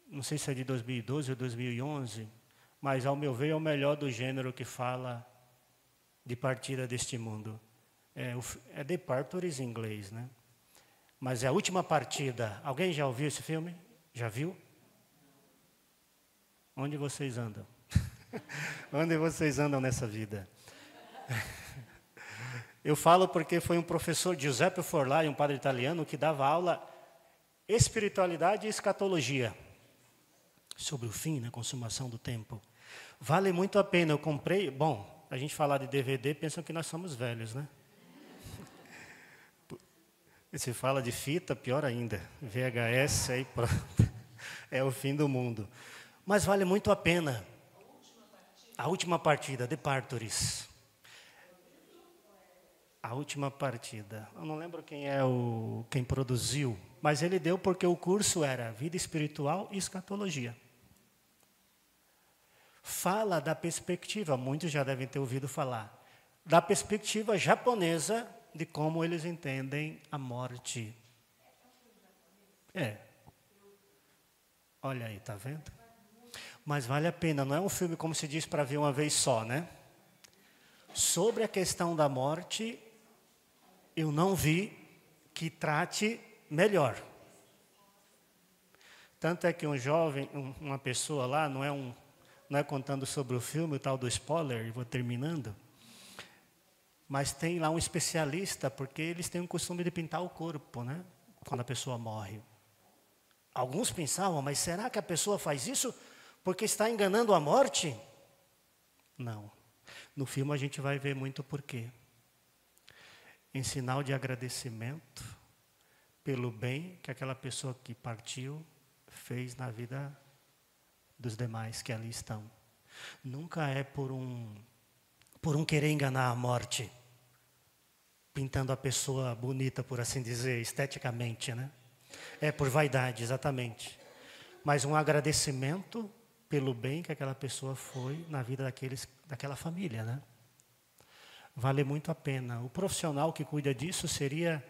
não sei se é de 2012 ou 2011, mas ao meu ver é o melhor do gênero que fala de partida deste mundo. É Departures em inglês, né? Mas é a última partida. Alguém já ouviu esse filme? Já viu? Onde vocês andam? Onde vocês andam nessa vida? Eu falo porque foi um professor, Giuseppe Forlai, um padre italiano, que dava aula espiritualidade e escatologia sobre o fim, né, consumação do tempo. Vale muito a pena. Eu comprei. Bom, a gente falar de DVD, pensam que nós somos velhos, né? E se fala de fita, pior ainda. VHS, aí pronto. É o fim do mundo. Mas vale muito a pena. A última partida, Departures. A última partida. Eu não lembro quem produziu, mas ele deu porque o curso era Vida Espiritual e Escatologia. Fala da perspectiva, muitos já devem ter ouvido falar, da perspectiva japonesa de como eles entendem a morte. Olha aí, tá vendo? Mas vale a pena, não é um filme como se diz para ver uma vez só, né? Sobre a questão da morte, eu não vi que trate melhor. Tanto é que um jovem, uma pessoa lá, não é contando sobre o filme, o tal do spoiler, vou terminando, mas tem lá um especialista, porque eles têm o costume de pintar o corpo, né? Quando a pessoa morre. Alguns pensavam, mas será que a pessoa faz isso porque está enganando a morte? Não. No filme a gente vai ver muito porquê. Em sinal de agradecimento pelo bem que aquela pessoa que partiu fez na vida dos demais que ali estão. Nunca é por um querer enganar a morte, pintando a pessoa bonita, por assim dizer, esteticamente, né? É por vaidade, exatamente. Mas um agradecimento pelo bem que aquela pessoa foi na vida daquela família, né? Vale muito a pena. O profissional que cuida disso seria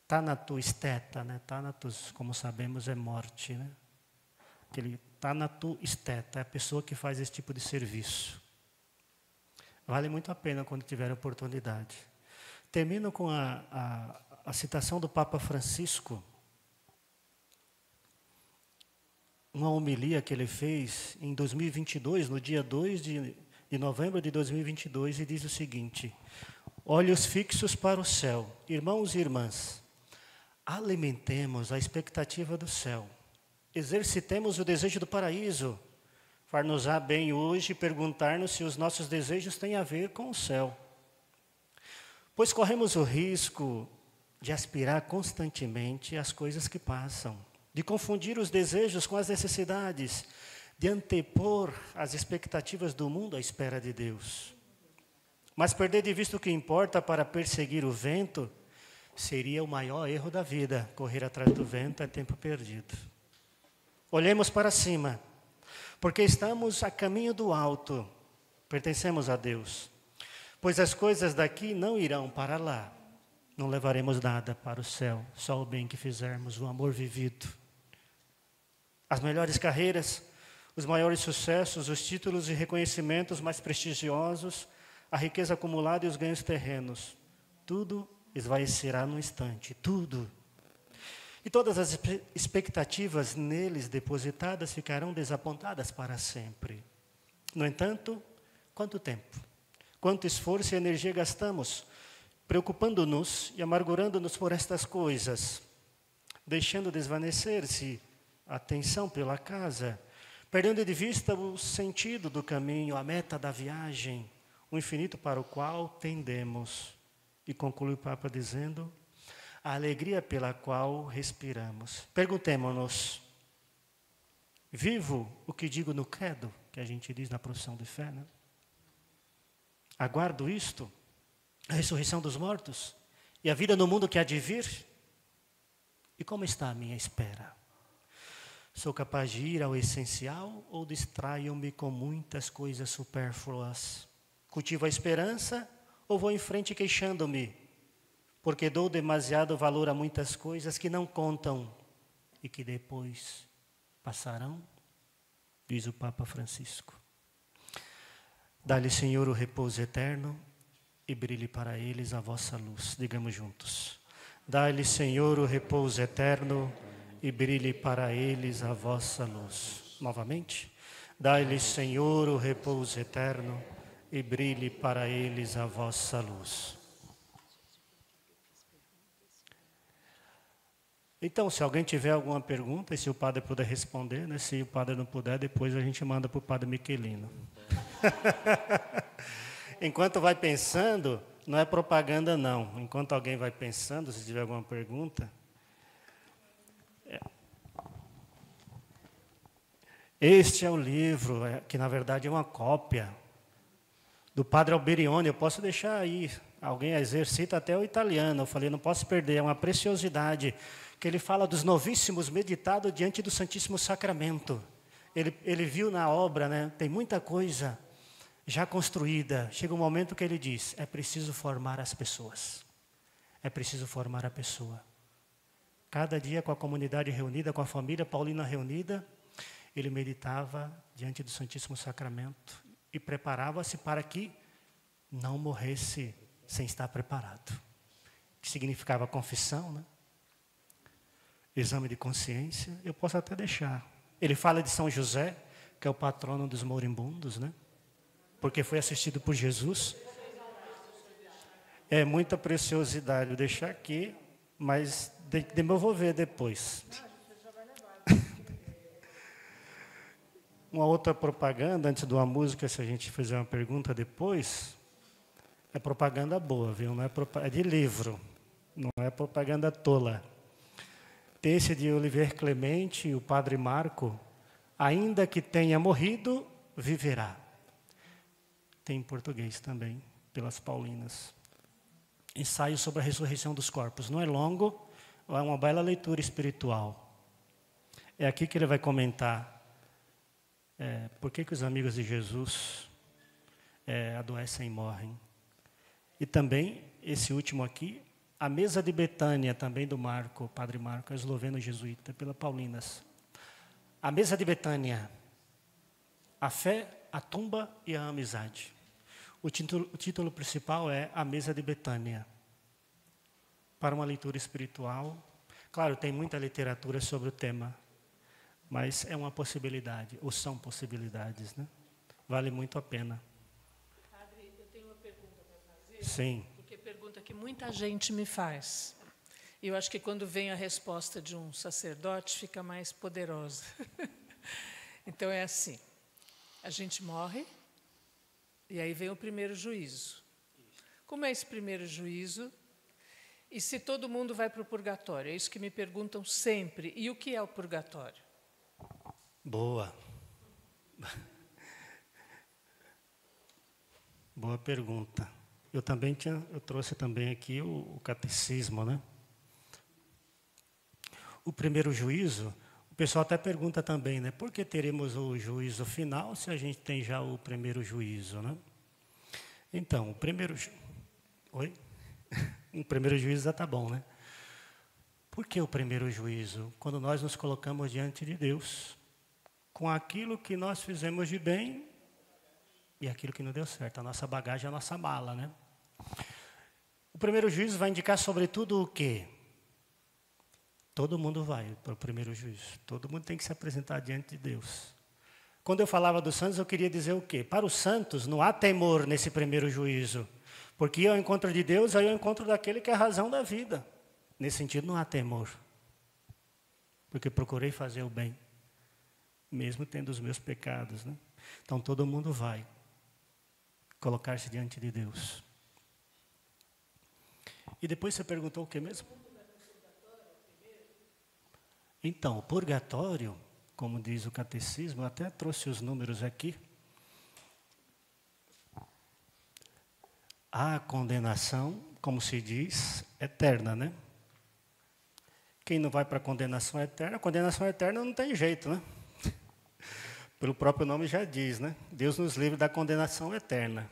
Thanato-esteta, né? Thanatos, como sabemos, é morte, né? Aquele Thanato-esteta é a pessoa que faz esse tipo de serviço. Vale muito a pena quando tiver oportunidade. Termino com a citação do Papa Francisco, uma homilia que ele fez em 2022, no dia 2 de novembro de 2022, e diz o seguinte: olhos fixos para o céu, irmãos e irmãs, alimentemos a expectativa do céu, exercitemos o desejo do paraíso, far-nos-á bem hoje perguntar-nos se os nossos desejos têm a ver com o céu. Pois corremos o risco de aspirar constantemente às coisas que passam, de confundir os desejos com as necessidades, de antepor as expectativas do mundo à espera de Deus. Mas perder de vista o que importa para perseguir o vento seria o maior erro da vida. Correr atrás do vento é tempo perdido. Olhemos para cima, porque estamos a caminho do alto, pertencemos a Deus. Pois as coisas daqui não irão para lá, não levaremos nada para o céu, só o bem que fizermos, o amor vivido. As melhores carreiras, os maiores sucessos, os títulos e reconhecimentos mais prestigiosos, a riqueza acumulada e os ganhos terrenos, tudo esvaecerá num instante, tudo. E todas as expectativas neles depositadas ficarão desapontadas para sempre. No entanto, quanto tempo, quanto esforço e energia gastamos preocupando-nos e amargurando-nos por estas coisas, deixando desvanecer-se atenção pela casa, perdendo de vista o sentido do caminho, a meta da viagem, o infinito para o qual tendemos. E conclui o Papa dizendo, a alegria pela qual respiramos. Perguntemo-nos, vivo o que digo no credo, que a gente diz na profissão de fé, né? Aguardo isto, a ressurreição dos mortos e a vida no mundo que há de vir? E como está a minha espera? Sou capaz de ir ao essencial ou distraio-me com muitas coisas supérfluas? Cultivo a esperança ou vou em frente queixando-me? Porque dou demasiado valor a muitas coisas que não contam e que depois passarão? Diz o Papa Francisco. Dá-lhe, Senhor, o repouso eterno e brilhe para eles a vossa luz. Digamos juntos. Dá-lhe, Senhor, o repouso eterno e brilhe para eles a vossa luz. Novamente. Dá-lhe, Senhor, o repouso eterno e brilhe para eles a vossa luz. Então, se alguém tiver alguma pergunta, e se o padre puder responder, né? Se o padre não puder, depois a gente manda para o padre Miquelino. Enquanto vai pensando, não é propaganda não. Enquanto alguém vai pensando, se tiver alguma pergunta. Este é o livro, que na verdade é uma cópia, do padre Alberione. Eu posso deixar aí, alguém exercita até o italiano. Eu falei, não posso perder, é uma preciosidade. Que ele fala dos novíssimos meditado diante do Santíssimo Sacramento. Ele viu na obra, né, tem muita coisa já construída. Chega um momento que ele diz, é preciso formar as pessoas. É preciso formar a pessoa. Cada dia com a comunidade reunida, com a família paulina reunida, ele meditava diante do Santíssimo Sacramento e preparava-se para que não morresse sem estar preparado. Que significava confissão, né? Exame de consciência, eu posso até deixar. Ele fala de São José, que é o patrono dos moribundos, né? Porque foi assistido por Jesus. É muita preciosidade, vou deixar aqui, mas eu vou ver depois. Uma outra propaganda, antes de uma música, se a gente fizer uma pergunta depois, é propaganda boa, viu? Não é, é de livro, não é propaganda tola. Tem esse de Olivier Clemente e o Padre Marco, ainda que tenha morrido, viverá. Tem em português também, pelas Paulinas. Ensaio sobre a ressurreição dos corpos. Não é longo, é uma bela leitura espiritual. É aqui que ele vai comentar por que os amigos de Jesus adoecem e morrem. E também, esse último aqui, a mesa de Betânia, também do Marco, Padre Marco, esloveno jesuíta, pela Paulinas. A mesa de Betânia, a fé, a tumba e a amizade. O título principal é A Mesa de Betânia. Para uma leitura espiritual. Claro, tem muita literatura sobre o tema, mas é uma possibilidade, ou são possibilidades, né? Vale muito a pena. Padre, eu tenho uma pergunta para fazer. Sim. Porque é pergunta que muita gente me faz. E eu acho que quando vem a resposta de um sacerdote, fica mais poderosa. Então é assim, a gente morre, e aí vem o primeiro juízo. Como é esse primeiro juízo? E se todo mundo vai para o purgatório? É isso que me perguntam sempre. E o que é o purgatório? Boa. Boa pergunta. Eu trouxe também aqui o catecismo, né? O primeiro juízo, o pessoal até pergunta também, né? Por que teremos o juízo final se a gente tem já o primeiro juízo, né? Então, o primeiro... Oi? O primeiro juízo já está bom, né? Por que o primeiro juízo? Quando nós nos colocamos diante de Deus, com aquilo que nós fizemos de bem e aquilo que não deu certo, a nossa bagagem, a nossa mala, né? O primeiro juízo vai indicar sobretudo o quê? Todo mundo vai para o primeiro juízo. Todo mundo tem que se apresentar diante de Deus. Quando eu falava dos santos, eu queria dizer o quê? Para os santos, não há temor nesse primeiro juízo. Porque ir ao encontro de Deus, aí é o encontro daquele que é a razão da vida. Nesse sentido, não há temor. porque procurei fazer o bem, mesmo tendo os meus pecados, né? Então todo mundo vai colocar-se diante de Deus. E depois você perguntou o que mesmo? Então, o purgatório, como diz o catecismo, eu até trouxe os números aqui. Há a condenação, como se diz, eterna, né? Quem não vai para a condenação eterna não tem jeito, né? Pelo próprio nome já diz, né? Deus nos livre da condenação eterna.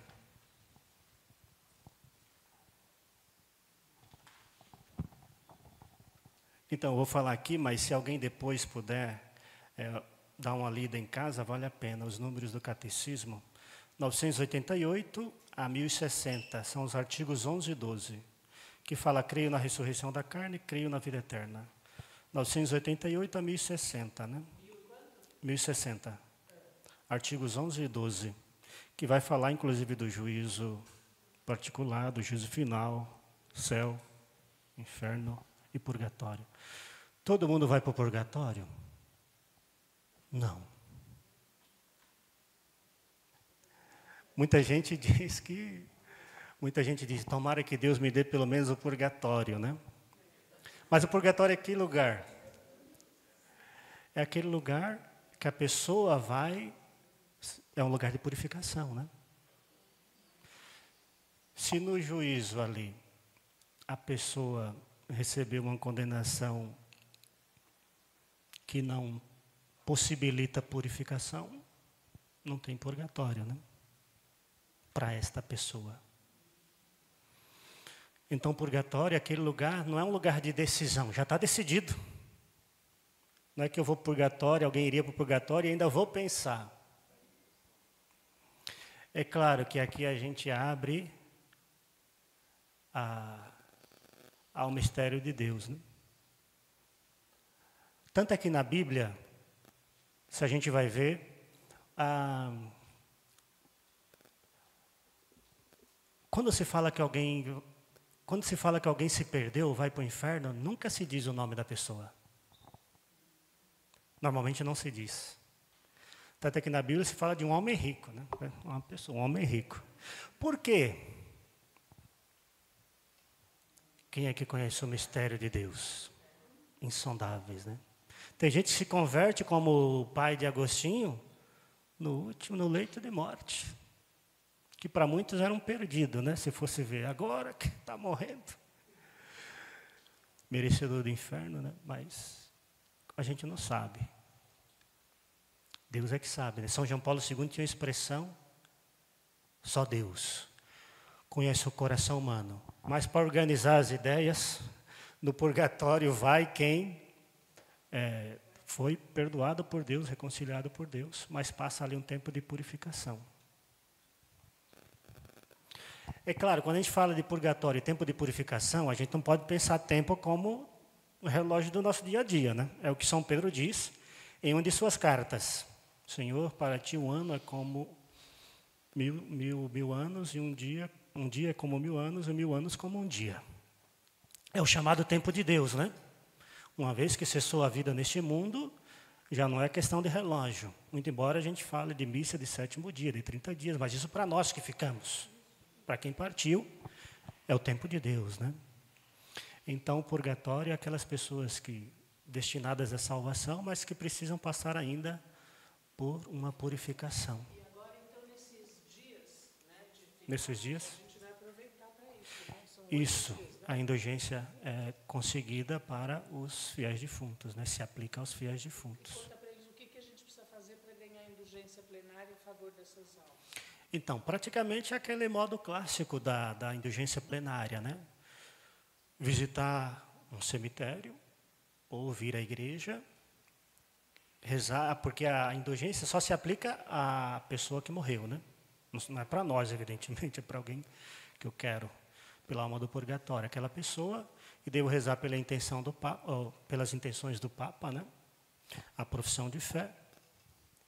Então, eu vou falar aqui, mas se alguém depois puder dar uma lida em casa, vale a pena. Os números do catecismo, 988 a 1060, são os artigos 11 e 12, que fala, creio na ressurreição da carne, creio na vida eterna. 988 a 1060, né? 1060. Artigos 11 e 12, que vai falar, inclusive, do juízo particular, do juízo final, céu, inferno e purgatório. Todo mundo vai para o purgatório? Não. Muita gente diz, tomara que Deus me dê pelo menos o purgatório, né? Mas o purgatório é que lugar? É aquele lugar que a pessoa vai, é um lugar de purificação, né? Se no juízo ali a pessoa recebeu uma condenação que não possibilita purificação, não tem purgatório, né? Para esta pessoa. Então, purgatório, aquele lugar, não é um lugar de decisão, já está decidido. Não é que eu vou para o purgatório, alguém iria para o purgatório e ainda vou pensar. É claro que aqui a gente abre ao mistério de Deus, né? Tanto é que na Bíblia, se a gente vai ver, quando se fala que alguém se perdeu, vai para o inferno, nunca se diz o nome da pessoa. Normalmente não se diz. Tanto é que na Bíblia se fala de um homem rico, né? Uma pessoa, um homem rico. Por quê? Quem é que conhece o mistério de Deus? Insondáveis, né? Tem gente que se converte como o pai de Agostinho no leito de morte. Que para muitos era um perdido, né? Se fosse ver agora que está morrendo. Merecedor do inferno, né? Mas a gente não sabe. Deus é que sabe, né? São João Paulo II tinha uma expressão, só Deus conhece o coração humano. Mas para organizar as ideias, no purgatório vai quem foi perdoado por Deus, reconciliado por Deus, mas passa ali um tempo de purificação. É claro, quando a gente fala de purgatório e tempo de purificação, a gente não pode pensar tempo como o relógio do nosso dia a dia, né? É o que São Pedro diz em uma de suas cartas. Senhor, para ti um ano é como mil anos, e um dia é como 1000 anos, e 1000 anos como um dia. É o chamado tempo de Deus, né? Uma vez que cessou a vida neste mundo, já não é questão de relógio. Muito embora a gente fale de missa de 7º dia, de 30 dias, mas isso para nós que ficamos. Para quem partiu, é o tempo de Deus, né? Então, o purgatório é aquelas pessoas destinadas à salvação, mas que precisam passar ainda por uma purificação. E agora, então, nesses dias, né, nesses dias? A gente vai aproveitar para isso, né? São Isso, dias, né? a indulgência é conseguida para os fiéis defuntos, né? Se aplica aos fiéis defuntos. Conta para eles o que a gente precisa fazer para ganhar indulgência plenária em favor dessas almas. Então, praticamente é aquele modo clássico da indulgência plenária, né? Visitar um cemitério, ou vir à igreja, rezar, porque a indulgência só se aplica à pessoa que morreu, né? Não é para nós, evidentemente, é para alguém que eu quero, pela alma do purgatório, aquela pessoa, e devo rezar pela intenção do Papa, ou pelas intenções do Papa, né? A profissão de fé.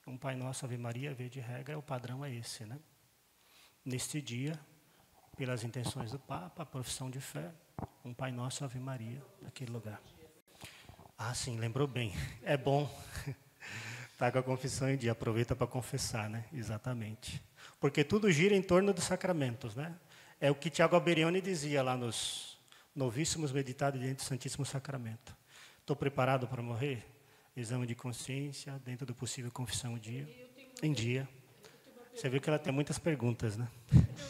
Um Pai Nosso, Ave Maria, via de regra, o padrão é esse, né? Neste dia, pelas intenções do Papa, a profissão de fé, um Pai Nosso, Ave Maria, naquele lugar. Ah, sim, lembrou bem. É bom estar com a confissão em dia. Aproveita para confessar, né? Exatamente. Porque tudo gira em torno dos sacramentos, né? É o que Tiago Alberione dizia lá nos Novíssimos Meditados diante do Santíssimo Sacramento. Estou preparado para morrer? Exame de consciência, dentro do possível, confissão em dia. Você viu que ela tem muitas perguntas, né?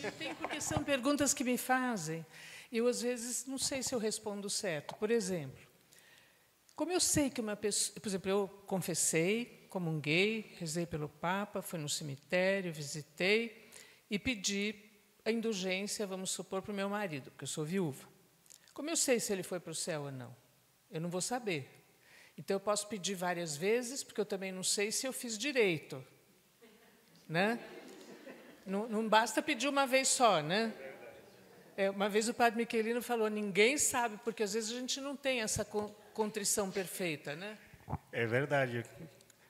Eu tenho, porque são perguntas que me fazem. Eu, às vezes, não sei se eu respondo certo. Por exemplo, como eu sei que uma pessoa... Por exemplo, eu confessei, comunguei, rezei pelo Papa, fui no cemitério, visitei e pedi a indulgência, vamos supor, para o meu marido, porque eu sou viúva. Como eu sei se ele foi para o céu ou não? Eu não vou saber. Então, eu posso pedir várias vezes, porque eu também não sei se eu fiz direito. Né? Não basta pedir uma vez só, né? Uma vez o padre Michelino falou, ninguém sabe, porque às vezes a gente não tem essa contrição perfeita, né? É verdade o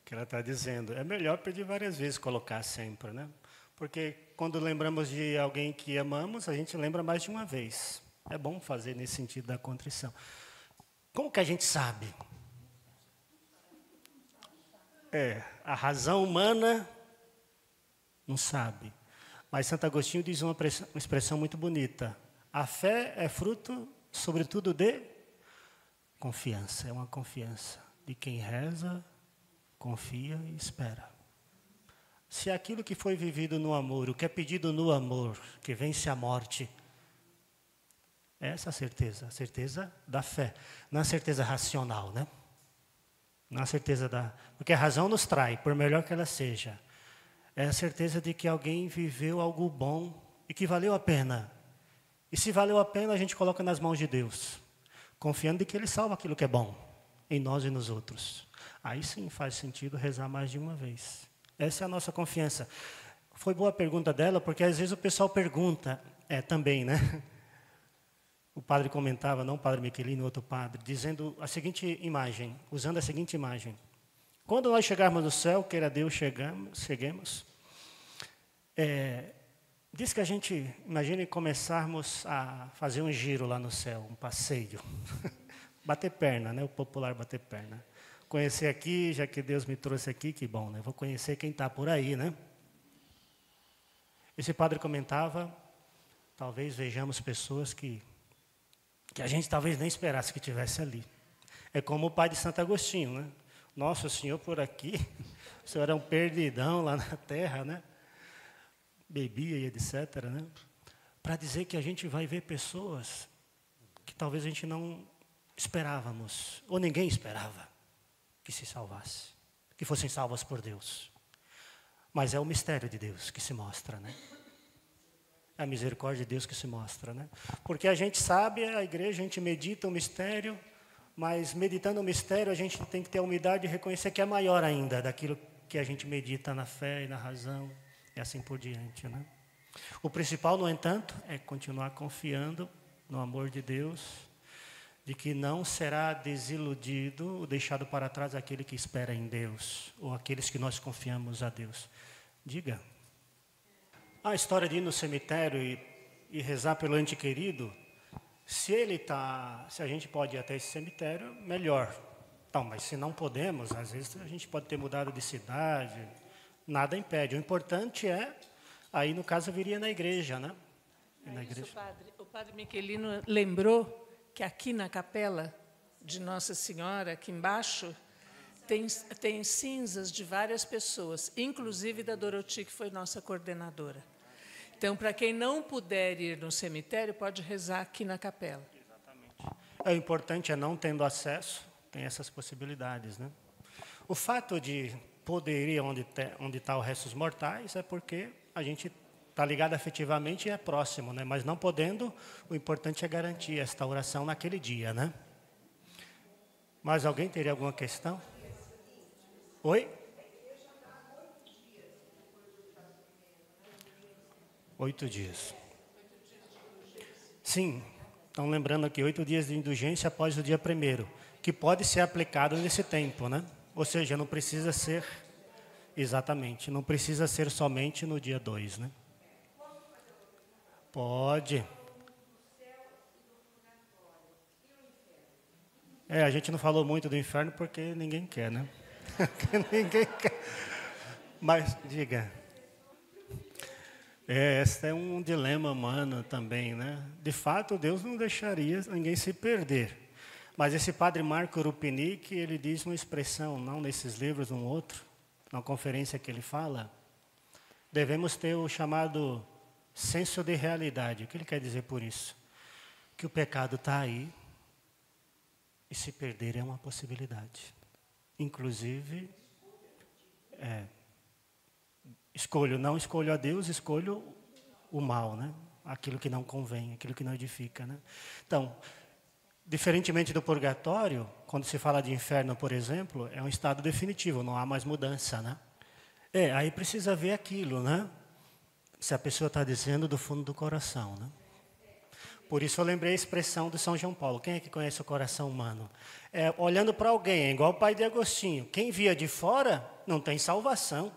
que ela está dizendo. É melhor pedir várias vezes, colocar sempre, né? Porque quando lembramos de alguém que amamos, a gente lembra mais de uma vez. É bom fazer nesse sentido da contrição. Como que a gente sabe? A razão humana não sabe. Mas Santo Agostinho diz uma expressão muito bonita. A fé é fruto, sobretudo, de confiança. É uma confiança de quem reza, confia e espera. Se aquilo que foi vivido no amor, o que é pedido no amor, que vence a morte, é essa a certeza da fé. Não a certeza racional, né? Não a certeza da... Porque a razão nos trai, por melhor que ela seja. É a certeza de que alguém viveu algo bom e que valeu a pena. E se valeu a pena, a gente coloca nas mãos de Deus, confiando de que Ele salva aquilo que é bom, em nós e nos outros. Aí sim faz sentido rezar mais de uma vez. Essa é a nossa confiança. Foi boa a pergunta dela, porque às vezes o pessoal pergunta, também, né? O padre comentava, não o padre Michelino, outro padre, dizendo a seguinte imagem, usando a seguinte imagem. Quando nós chegarmos no céu, queira Deus cheguemos, diz que a gente, imagine começarmos a fazer um giro lá no céu, um passeio. Bater perna, né? O popular bater perna. Conhecer aqui, já que Deus me trouxe aqui, que bom, né? Vou conhecer quem está por aí, né? Esse padre comentava, talvez vejamos pessoas que a gente talvez nem esperasse que estivesse ali. É como o pai de Santo Agostinho, né? Nossa, o senhor por aqui, o senhor era um perdidão lá na terra, né? Bebia e etc., né? Para dizer que a gente vai ver pessoas que talvez a gente não esperávamos, ou ninguém esperava que se salvasse, que fossem salvas por Deus. Mas é o mistério de Deus que se mostra, né? É a misericórdia de Deus que se mostra, né? Porque a gente sabe, a igreja, a gente medita o mistério, mas meditando o mistério, a gente tem que ter a humildade de reconhecer que é maior ainda daquilo que a gente medita na fé e na razão, e assim por diante, né? O principal, no entanto, é continuar confiando no amor de Deus, de que não será desiludido ou deixado para trás aquele que espera em Deus, ou aqueles que nós confiamos a Deus. Diga. A história de ir no cemitério e rezar pelo ente querido, se a gente pode ir até esse cemitério, melhor. Então, mas se não podemos, às vezes a gente pode ter mudado de cidade, nada impede. O importante aí no caso viria na igreja, né? Na igreja. O padre Michelino lembrou que aqui na capela de Nossa Senhora, aqui embaixo, tem cinzas de várias pessoas, inclusive da Doroti, que foi nossa coordenadora. Então, para quem não puder ir no cemitério, pode rezar aqui na capela. Exatamente. O importante é não tendo acesso, tem essas possibilidades, né? O fato de poder ir onde está os restos mortais é porque a gente está ligado afetivamente e é próximo, né? Mas não podendo, o importante é garantir esta oração naquele dia, né? Mas alguém teria alguma questão? Oi? 8 dias. Sim, estão lembrando aqui, 8 dias de indulgência após o dia 1º, que pode ser aplicado nesse tempo, né? Ou seja, não precisa ser, exatamente, não precisa ser somente no dia 2, né? Pode. A gente não falou muito do inferno porque ninguém quer, né? Ninguém quer. Mas, diga. Esse é um dilema humano também, né? De fato, Deus não deixaria ninguém se perder. Mas esse padre Marco Rupinic, ele diz uma expressão, não nesses livros, um outro, na conferência que ele fala, devemos ter o chamado senso de realidade. O que ele quer dizer por isso? Que o pecado está aí e se perder é uma possibilidade. Inclusive, não escolho a Deus, escolho o mal, né? Aquilo que não convém, aquilo que não edifica, né? Então, diferentemente do purgatório, quando se fala de inferno, por exemplo, é um estado definitivo, não há mais mudança, né? Aí precisa ver aquilo, né? Se a pessoa está dizendo do fundo do coração, né? Por isso eu lembrei a expressão de São João Paulo. Quem é que conhece o coração humano? Olhando para alguém, igual o pai de Agostinho. Quem via de fora não tem salvação.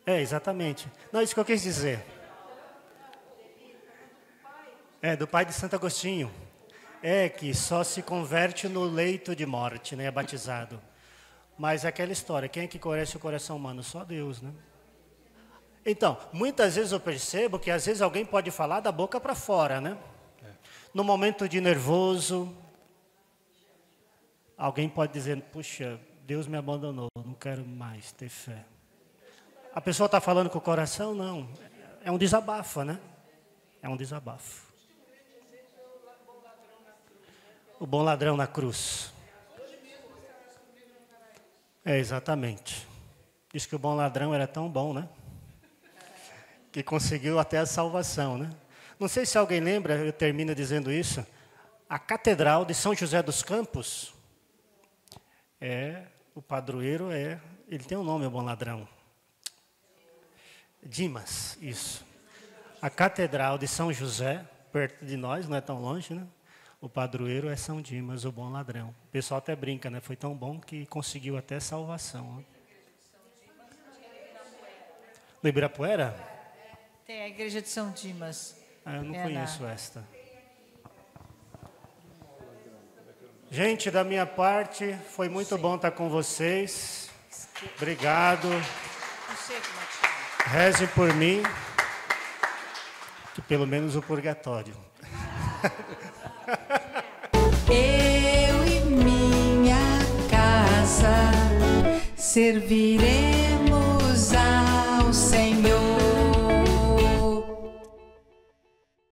Exatamente. Não, isso que eu quis dizer. Do pai de Santo Agostinho. Que só se converte no leito de morte, né? É batizado. Mas é aquela história, quem é que conhece o coração humano? Só Deus, né? Então, muitas vezes eu percebo que às vezes alguém pode falar da boca para fora, né? No momento de nervoso, alguém pode dizer, puxa, Deus me abandonou, não quero mais ter fé. A pessoa está falando com o coração? Não. É um desabafo, né? É um desabafo. O bom ladrão na cruz. Exatamente. Diz que o bom ladrão era tão bom, né? Que conseguiu até a salvação, né? Não sei se alguém lembra, eu termino dizendo isso. A Catedral de São José dos Campos, o padroeiro ele tem um nome, o bom ladrão. Dimas, isso. A Catedral de São José, perto de nós, não é tão longe, né? O padroeiro é São Dimas, o bom ladrão. O pessoal até brinca, né? Foi tão bom que conseguiu até salvação. Né? No Ibirapuera? Tem a igreja de São Dimas. Eu não conheço esta. Gente, da minha parte, foi muito bom estar com vocês. Obrigado. Rezem por mim, que pelo menos o purgatório. Eu e minha casa servirei.